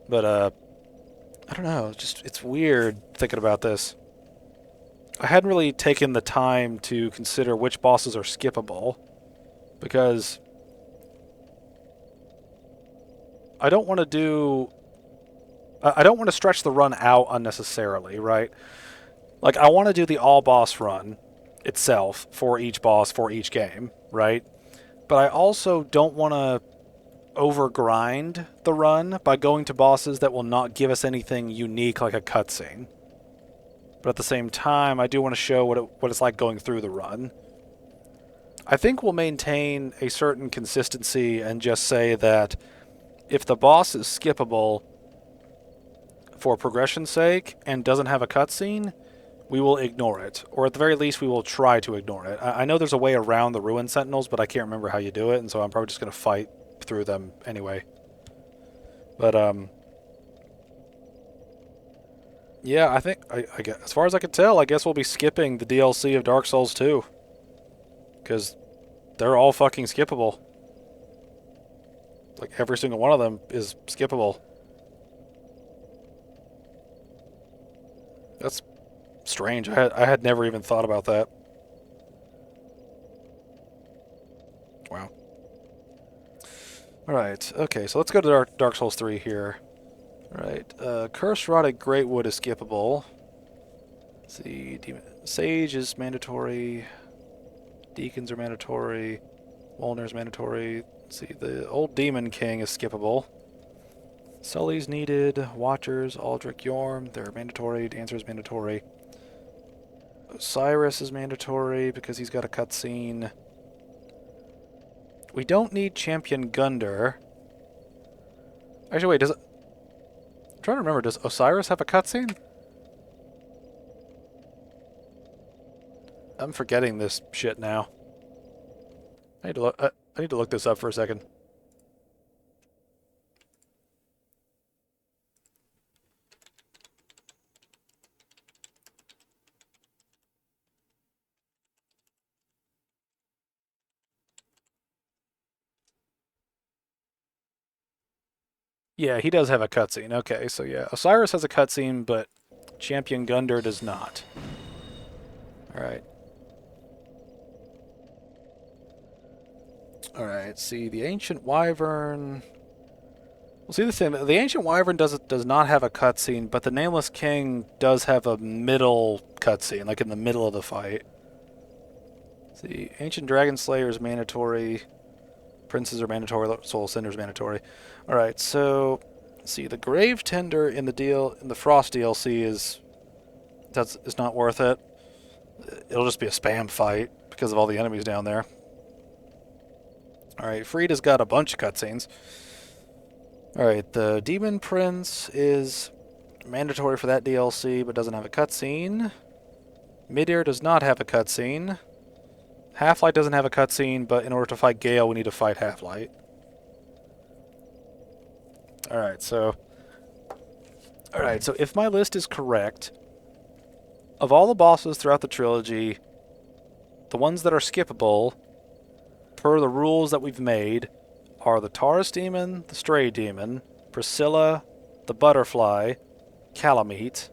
But I don't know, it's weird thinking about this. I hadn't really taken the time to consider which bosses are skippable because I don't want to stretch the run out unnecessarily, right? Like, I want to do the all-boss run itself for each boss for each game, right? But I also don't want to over-grind the run by going to bosses that will not give us anything unique like a cutscene. But at the same time, I do want to show what it's like going through the run. I think we'll maintain a certain consistency and just say that if the boss is skippable for progression's sake and doesn't have a cutscene, we will ignore it, or at the very least we will try to ignore it. I know there's a way around the Ruin Sentinels, but I can't remember how you do it, and so I'm probably just going to fight through them anyway. But yeah, I think I guess, as far as I can tell, I guess we'll be skipping the DLC of Dark Souls 2, because they're all fucking skippable. Like, every single one of them is skippable. That's strange. I had never even thought about that. Wow. Alright, okay, so let's go to Dark Souls 3 here. Alright, Cursed Rotted Greatwood is skippable. Let's see, Sage is mandatory. Deacons are mandatory. Wolnir's mandatory. Let's see, the Old Demon King is skippable. Sully's needed. Watchers, Aldrich, Yorm, they're mandatory. Dancer's mandatory. Osiris is mandatory because he's got a cutscene. We don't need Champion Gunder. Actually, wait, I'm trying to remember, does Osiris have a cutscene? I'm forgetting this shit now. I need to look this up for a second. Yeah, he does have a cutscene. Okay, so yeah, Osiris has a cutscene, but Champion Gunder does not. Alright. Alright, see, the Ancient Wyvern... Well, see, the Ancient Wyvern does not have a cutscene, but the Nameless King does have a middle cutscene, like in the middle of the fight. See, Ancient Dragon Slayer is mandatory. Princes are mandatory. Soul Cinder is mandatory. Alright, so... see, the Grave Tender in the Frost DLC is not worth it. It'll just be a spam fight because of all the enemies down there. Alright, Frida's got a bunch of cutscenes. Alright, the Demon Prince is mandatory for that DLC, but doesn't have a cutscene. Midir does not have a cutscene. Half-Light doesn't have a cutscene, but in order to fight Gale, we need to fight Half-Light. Alright, so if my list is correct, of all the bosses throughout the trilogy, the ones that are skippable, per the rules that we've made, are the Taurus Demon, the Stray Demon, Priscilla, the Butterfly, Calamite,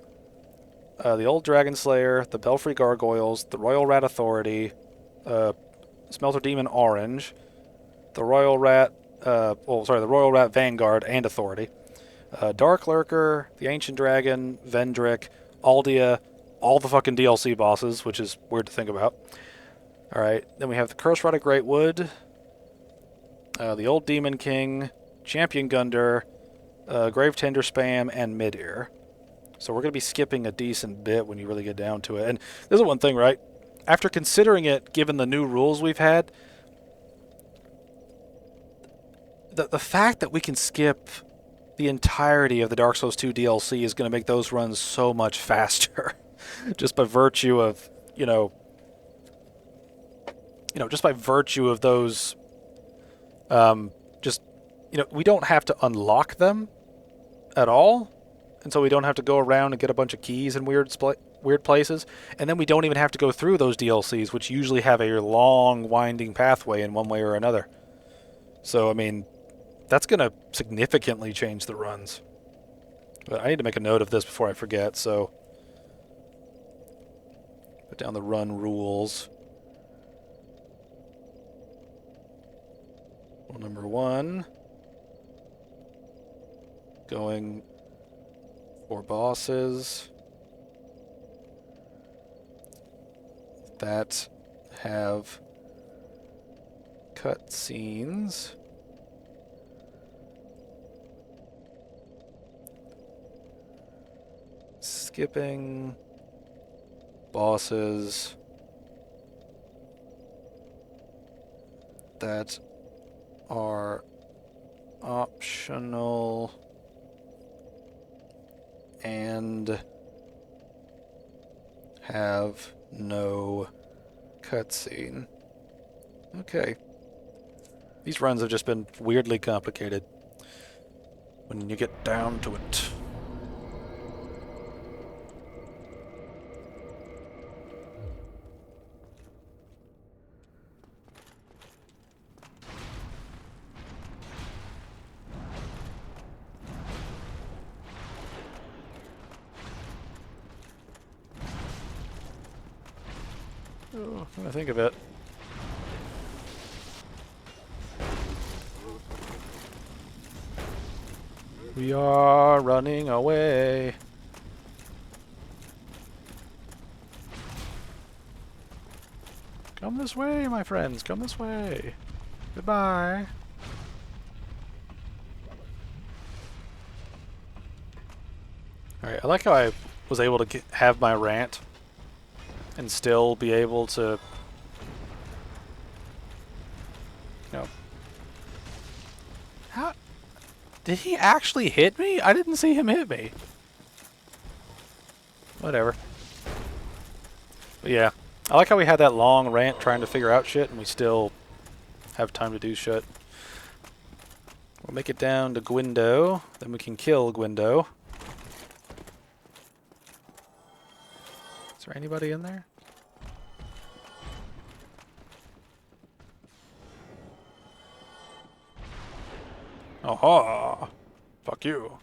the Old Dragon Slayer, the Belfry Gargoyles, the Royal Rat Authority, Smelter Demon Orange, the Royal Rat, the Royal Rat Vanguard and Authority, Dark Lurker, the Ancient Dragon, Vendrick, Aldia, all the fucking DLC bosses, which is weird to think about. Alright, then we have the Cursed Rotted Greatwood, the Old Demon King, Champion Gunder, Grave Tender Spam, and Midir. So we're going to be skipping a decent bit when you really get down to it. And this is one thing, right? After considering it, given the new rules we've had, the fact that we can skip the entirety of the Dark Souls 2 DLC is going to make those runs so much faster, just by virtue of, just by virtue of those, we don't have to unlock them at all, and so we don't have to go around and get a bunch of keys in weird places, and then we don't even have to go through those DLCs, which usually have a long, winding pathway in one way or another. So, I mean, that's going to significantly change the runs. But I need to make a note of this before I forget, so put down the run rules. Rule number 1, going for bosses that have cutscenes. Skipping bosses that are optional and have no cutscene. Okay. These runs have just been weirdly complicated when you get down to it. Oh, when I think of it. We are running away. Come this way, my friends. Come this way. Goodbye. Alright, I like how I was able to have my rant and still be able to, how did he actually hit me? I didn't see him hit me. Whatever. But yeah, I like how we had that long rant trying to figure out shit and we still have time to do shit. We'll make it down to Gwyndo, then we can kill Gwyndo. Is there anybody in there? Aha! Fuck you.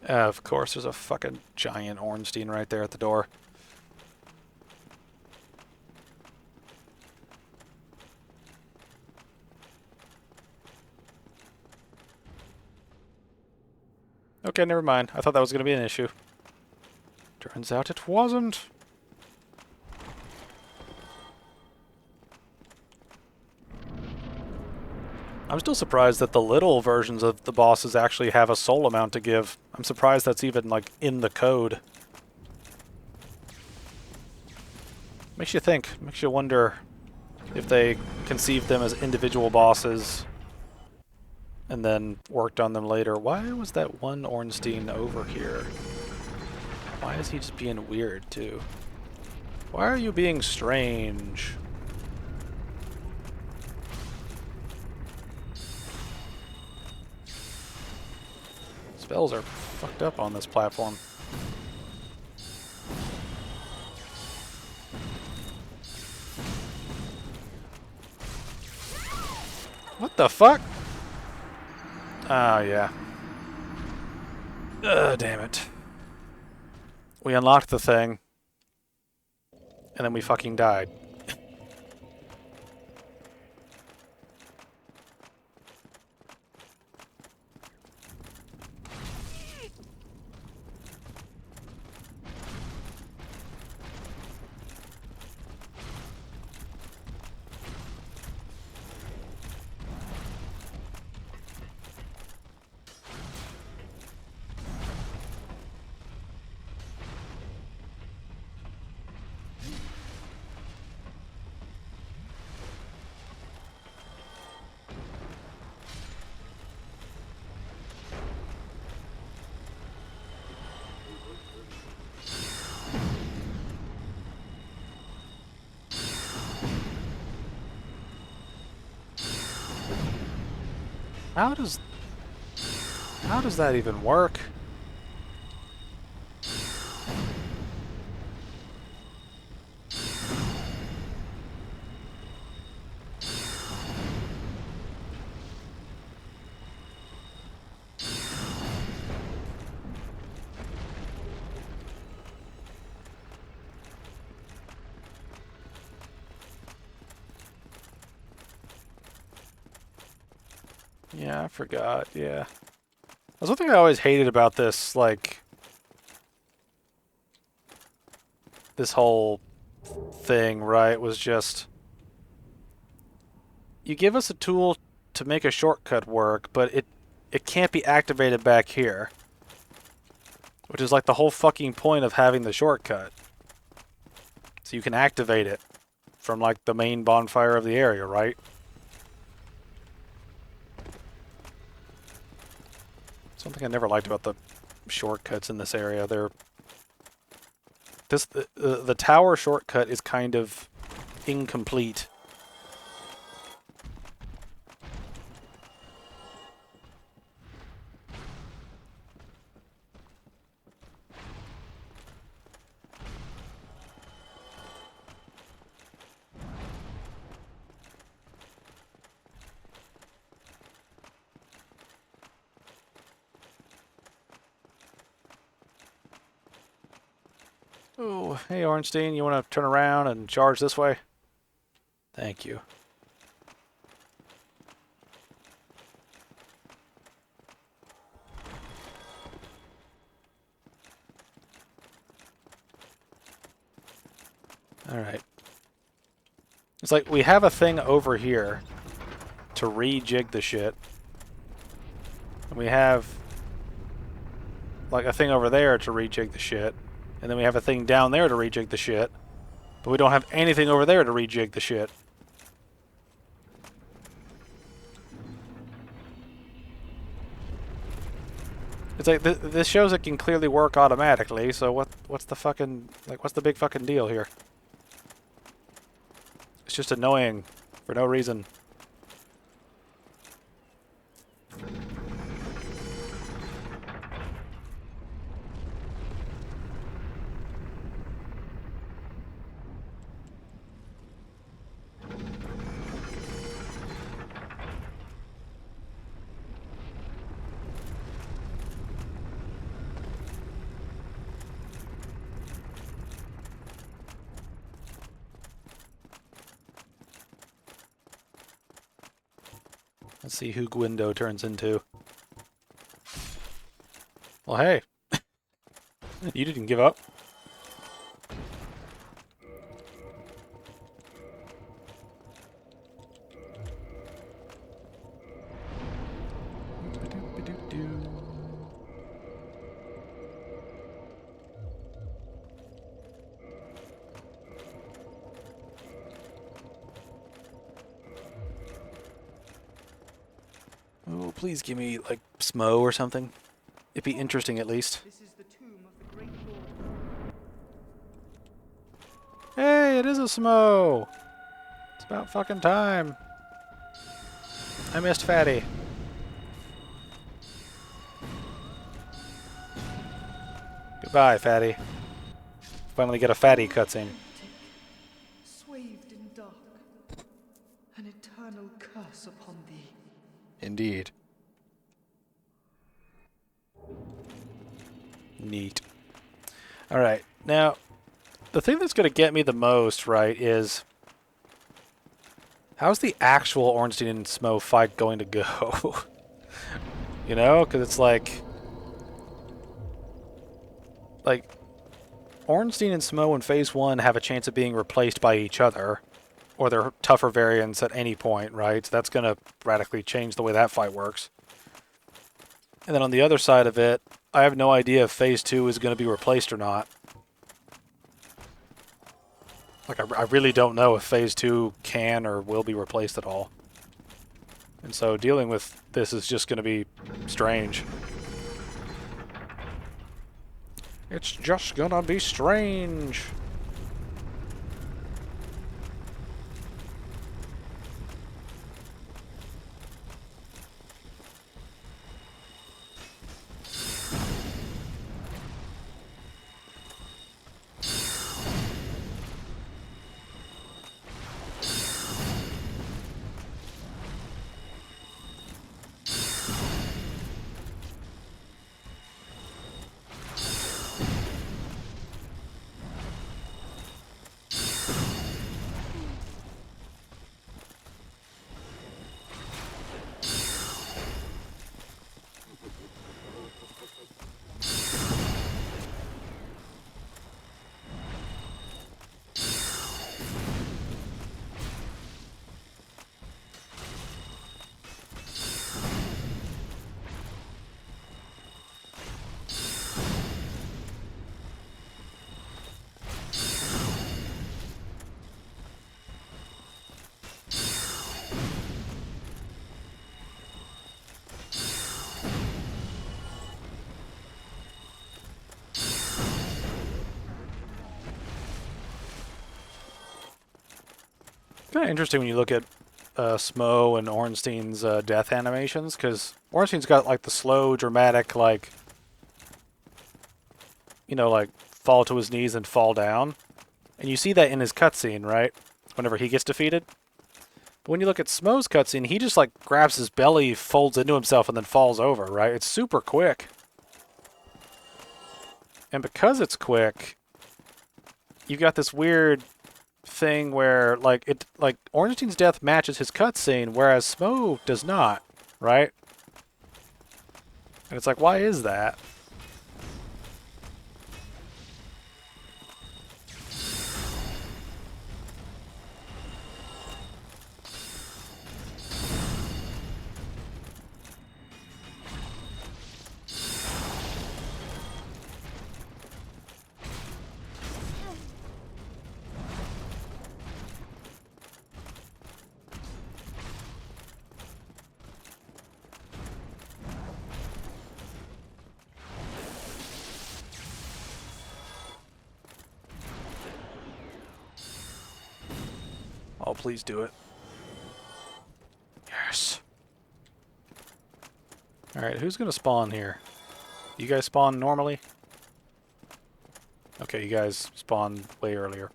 Of course, there's a fucking giant Ornstein right there at the door. Okay, never mind. I thought that was going to be an issue. Turns out it wasn't. I'm still surprised that the little versions of the bosses actually have a soul amount to give. I'm surprised that's even, like, in the code. Makes you think. Makes you wonder if they conceived them as individual bosses and then worked on them later. Why was that one Ornstein over here? Why is he just being weird, too? Why are you being strange? Spells are fucked up on this platform. What the fuck? Oh, yeah. Damn it. We unlocked the thing, and then we fucking died. How does... How does that even work? Yeah, I forgot, yeah. That's one thing I always hated about this, like... This whole thing, right, was just... You give us a tool to make a shortcut work, but it can't be activated back here. Which is like the whole fucking point of having the shortcut. So you can activate it from like the main bonfire of the area, right? Something I never liked about the shortcuts in this area. The tower shortcut is kind of incomplete. Oh, hey Ornstein, you want to turn around and charge this way? Thank you. Alright. It's like we have a thing over here to rejig the shit. And we have like a thing over there to rejig the shit. And then we have a thing down there to rejig the shit. But we don't have anything over there to rejig the shit. It's like this shows it can clearly work automatically, so what's the fucking like what's the big fucking deal here? It's just annoying for no reason. Let's see who Gwindo turns into. Well, hey. You didn't give up. Oh, please give me, like, Smo or something. It'd be interesting, at least. This is the tomb of the great lord. Hey, it is a Smo! It's about fucking time. I missed Fatty. Goodbye, Fatty. Finally get a Fatty cutscene. Swathed in dark, an eternal curse upon thee. Indeed. Neat. Alright, now, the thing that's going to get me the most, right, is... How's the actual Ornstein and Smo fight going to go? You know? Because it's like... Like, Ornstein and Smo in Phase 1 have a chance of being replaced by each other. Or they're tougher variants at any point, right? So that's going to radically change the way that fight works. And then on the other side of it, I have no idea if Phase 2 is going to be replaced or not. Like, I really don't know if Phase 2 can or will be replaced at all. And so dealing with this is just going to be strange. It's just gonna be strange. kind of interesting when you look at Smo and Ornstein's death animations, because Ornstein's got like the slow, dramatic, like, you know, like fall to his knees and fall down. And you see that in his cutscene, right? Whenever he gets defeated. But when you look at Smo's cutscene, he just like grabs his belly, folds into himself, and then falls over, right? It's super quick. And because it's quick, you've got this weird thing where like Ornstein's death matches his cutscene, whereas Smo does not, right? And it's like, why is that? Oh, please do it. Yes. Alright, who's gonna spawn here? You guys spawn normally? Okay, you guys spawn way earlier.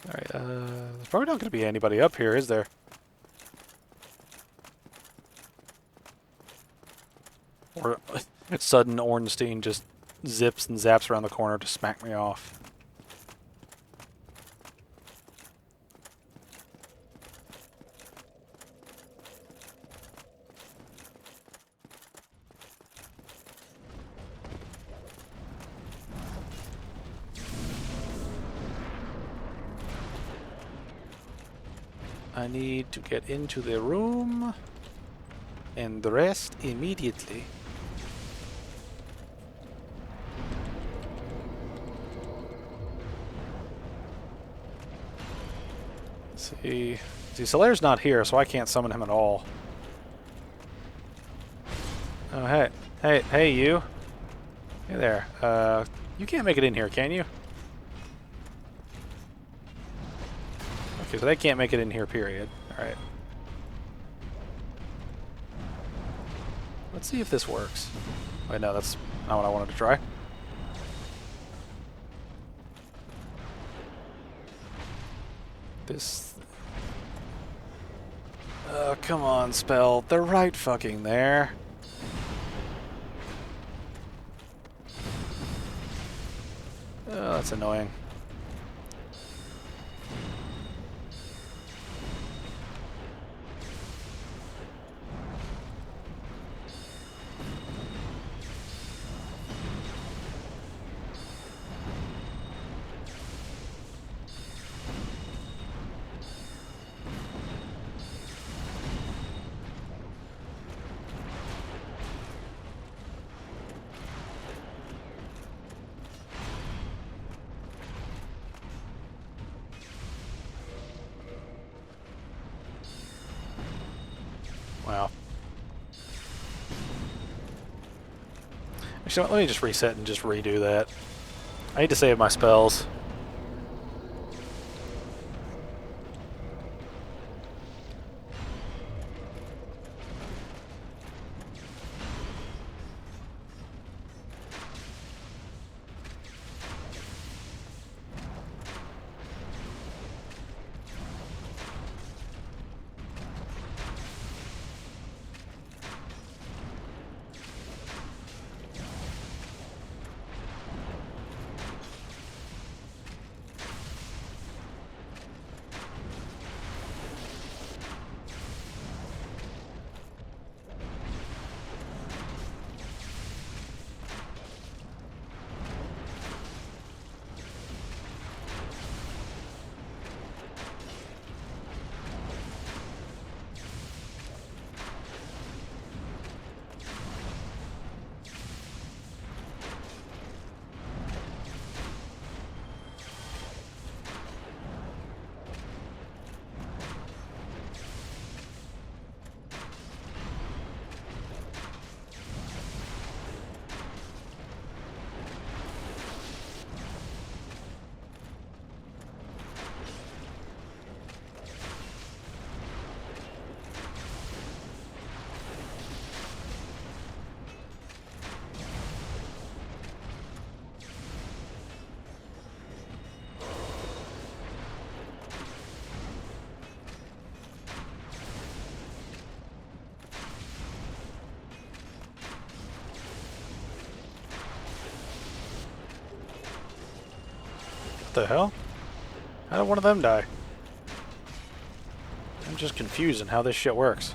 Alright, there's probably not gonna be anybody up here, is there? Or sudden Ornstein just zips and zaps around the corner to smack me off. I need to get into the room and rest immediately. See, Solaire's not here, so I can't summon him at all. Oh, hey, you. Hey there. You can't make it in here, can you? Okay, so they can't make it in here, period. Alright. Let's see if this works. Wait, no, that's not what I wanted to try. This... come on, spell. They're right fucking there. Oh, that's annoying. Wow. Actually, let me just reset and just redo that. I need to save my spells. the hell? How did one of them die? I'm just confused on how this shit works.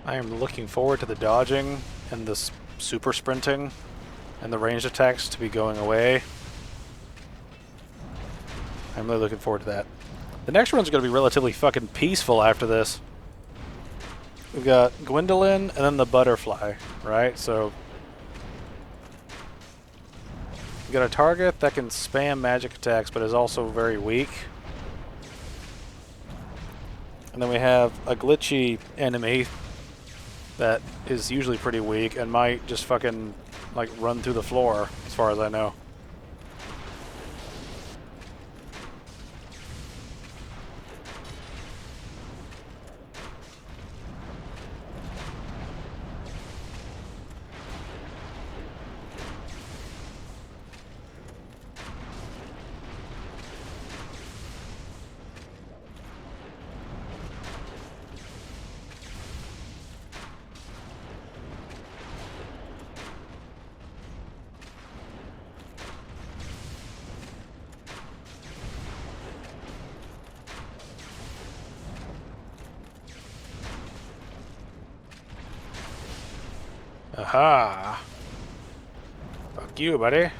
I am looking forward to the dodging and the super sprinting and the ranged attacks to be going away. I'm really looking forward to that. The next run's going to be relatively fucking peaceful after this. We've got Gwendolyn and then the butterfly, right? So we got a target that can spam magic attacks but is also very weak. And then we have a glitchy enemy that is usually pretty weak and might just fucking like run through the floor as far as I know. Aha! Fuck you, buddy.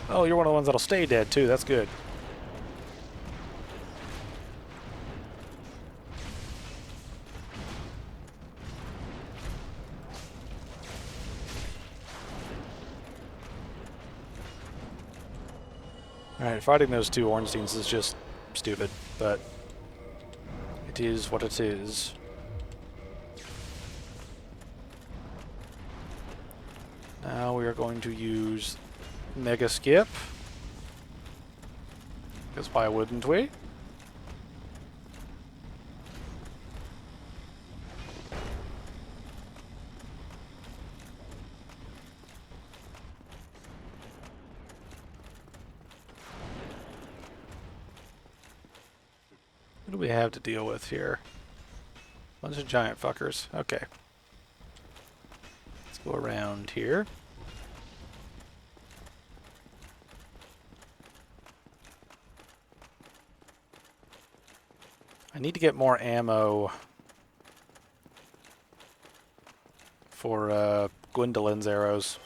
Oh, you're one of the ones that'll stay dead, too. That's good. Alright, fighting those two Ornsteins is just stupid, but it is what it is. Now we are going to use Mega Skip. Because why wouldn't we? What do we have to deal with here? Bunch of giant fuckers. Okay. Let's go around here. I need to get more ammo for Gwendolyn's arrows.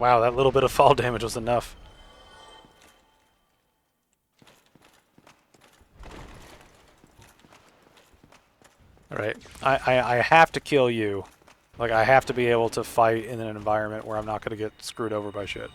Wow, that little bit of fall damage was enough. Alright, I have to kill you. Like, I have to be able to fight in an environment where I'm not going to get screwed over by shit.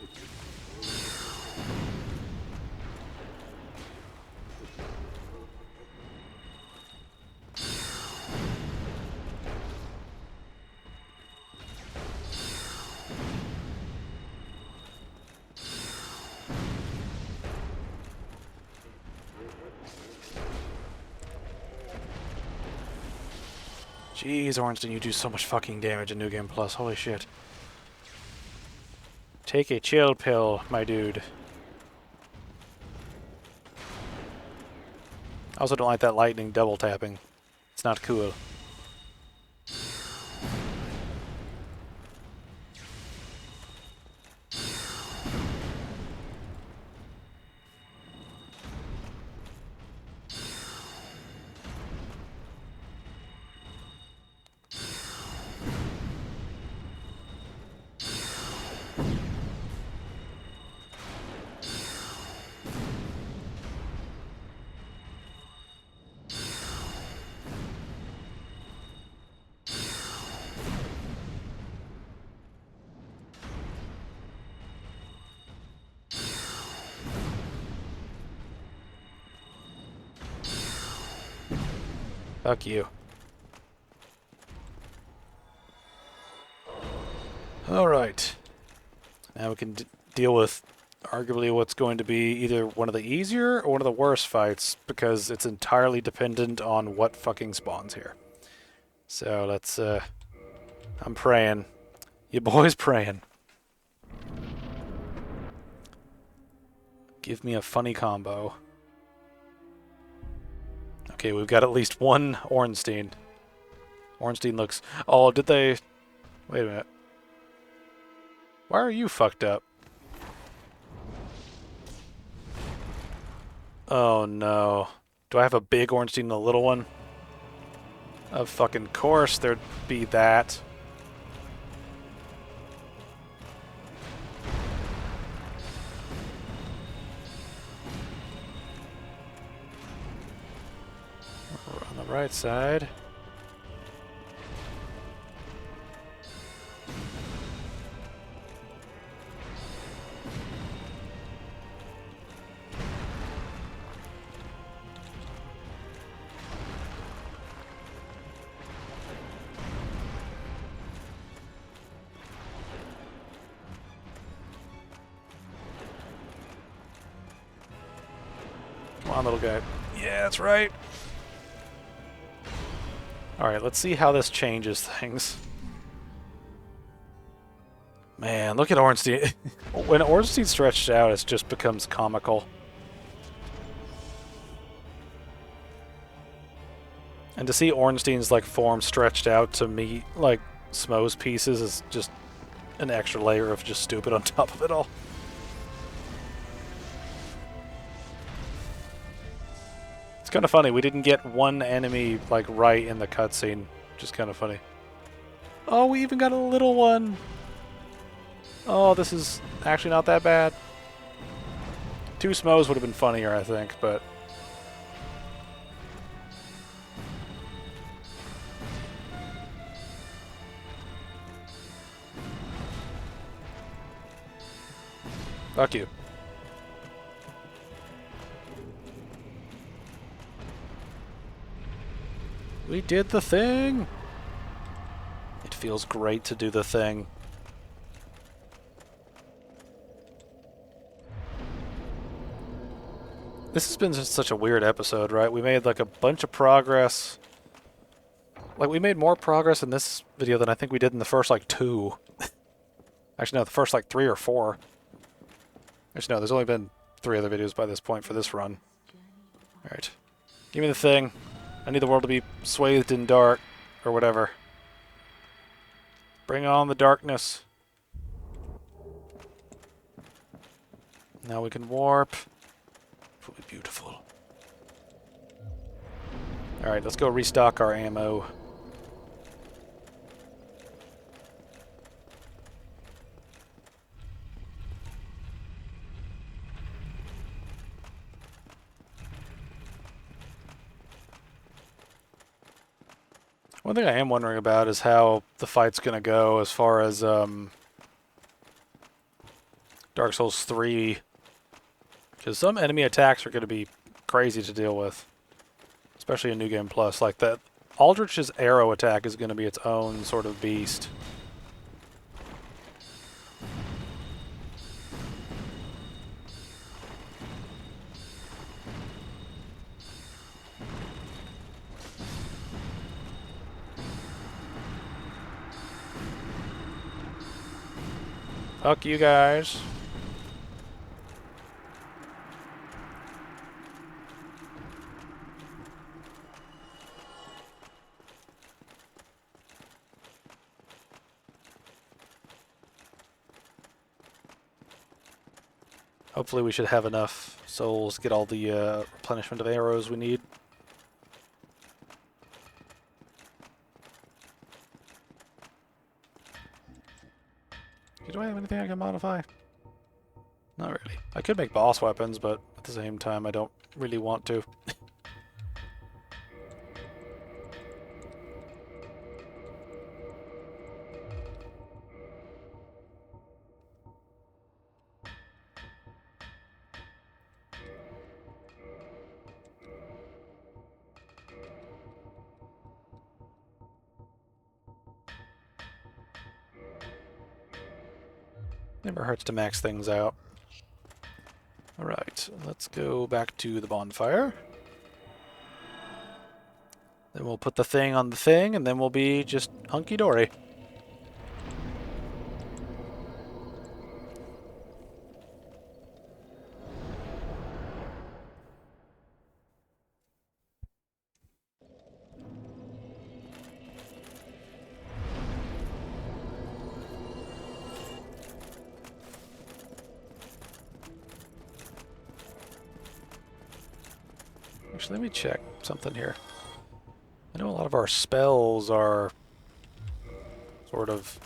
Jeez, Ornstein, you do so much fucking damage in New Game Plus. Holy shit. Take a chill pill, my dude. I also don't like that lightning double tapping. It's not cool. Fuck you. Alright. Now we can deal with arguably what's going to be either one of the easier or one of the worst fights, because it's entirely dependent on what fucking spawns here. So let's, I'm praying. You boys praying. Give me a funny combo. Okay, we've got at least one Ornstein. Ornstein looks... Oh, did they... Wait a minute. Why are you fucked up? Oh no. Do I have a big Ornstein and a little one? Of fucking course there'd be that. We're on the right side. Come on, little guy. Yeah, that's right. Alright, let's see how this changes things. Man, look at Ornstein. When Ornstein's stretched out, it just becomes comical. And to see Ornstein's like form stretched out to meet like Smo's pieces is just an extra layer of just stupid on top of it all. It's kind of funny, we didn't get one enemy like right in the cutscene, which is kind of funny. Oh, we even got a little one! Oh, this is actually not that bad. 2 Smos would have been funnier, I think, but... Fuck you. We did the thing! It feels great to do the thing. This has been just such a weird episode, right? We made like a bunch of progress. Like, we made more progress in this video than I think we did in the first like 2. Actually, no, the first like 3 or 4. Actually, no, there's only been 3 other videos by this point for this run. Alright. Give me the thing. I need the world to be swathed in dark, or whatever. Bring on the darkness. Now we can warp. It will be beautiful. Alright, let's go restock our ammo. One thing I am wondering about is how the fight's going to go as far as Dark Souls 3. Because some enemy attacks are going to be crazy to deal with. Especially in New Game Plus. Like that Aldrich's arrow attack is going to be its own sort of beast. Fuck you guys. Hopefully we should have enough souls to get all the replenishment of arrows we need. Do I have anything I can modify? Not really. I could make boss weapons, but at the same time I don't really want to. Never hurts to max things out. Alright, let's go back to the bonfire. Then we'll put the thing on the thing, and then we'll be just hunky-dory. Actually, let me check something here. I know a lot of our spells are sort of...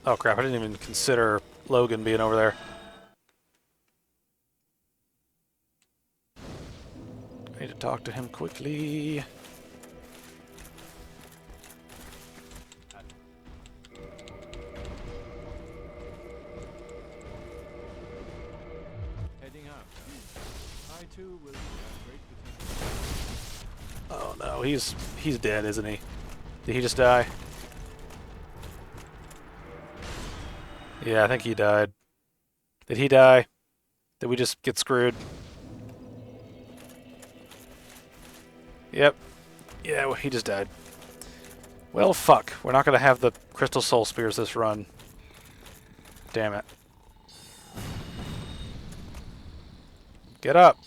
Oh crap, I didn't even consider Logan being over there. I need to talk to him quickly. Heading out. I too will have great potential. Oh no, he's dead, isn't he? Did he just die? Yeah, I think he died. Did he die? Did we just get screwed? Yep. Yeah, well, he just died. Well, fuck. We're not going to have the Crystal Soul Spears this run. Damn it. Get up.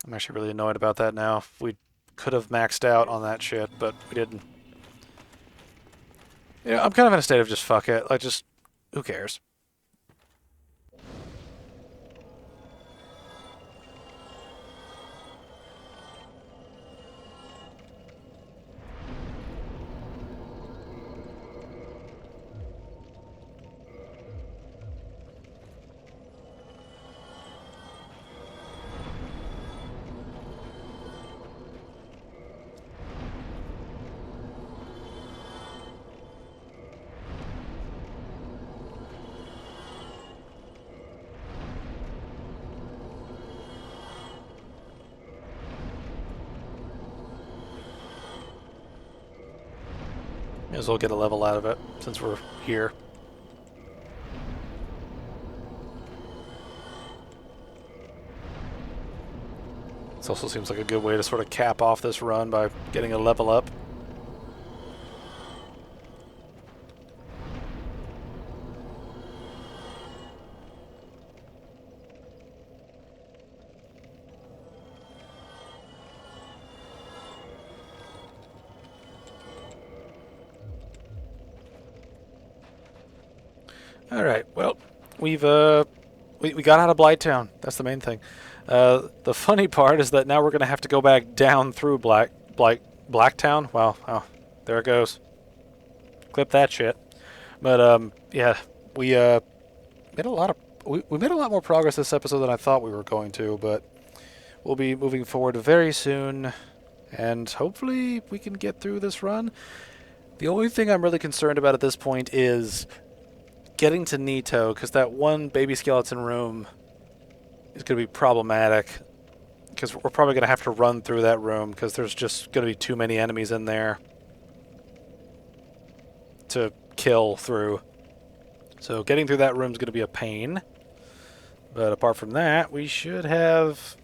I'm actually really annoyed about that now. We could have maxed out on that shit, but we didn't. Yeah, I'm kind of in a state of just fuck it. Like, just, who cares? May as well get a level out of it, since we're here. This also seems like a good way to sort of cap off this run by getting a level up. Alright, well, we got out of Blighttown. That's the main thing. The funny part is that now we're going to have to go back down through Blacktown. Wow, oh, there it goes. Clip that shit. But yeah, we made a lot of we made a lot more progress this episode than I thought we were going to, but we'll be moving forward very soon, and hopefully we can get through this run. The only thing I'm really concerned about at this point is getting to Nito, because that one baby skeleton room is going to be problematic, because we're probably going to have to run through that room, because there's just going to be too many enemies in there to kill through. So getting through that room is going to be a pain. But apart from that, we should have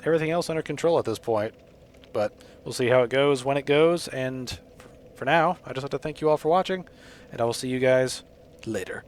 everything else under control at this point. But we'll see how it goes when it goes. And for now, I just have to thank you all for watching. And I will see you guys later.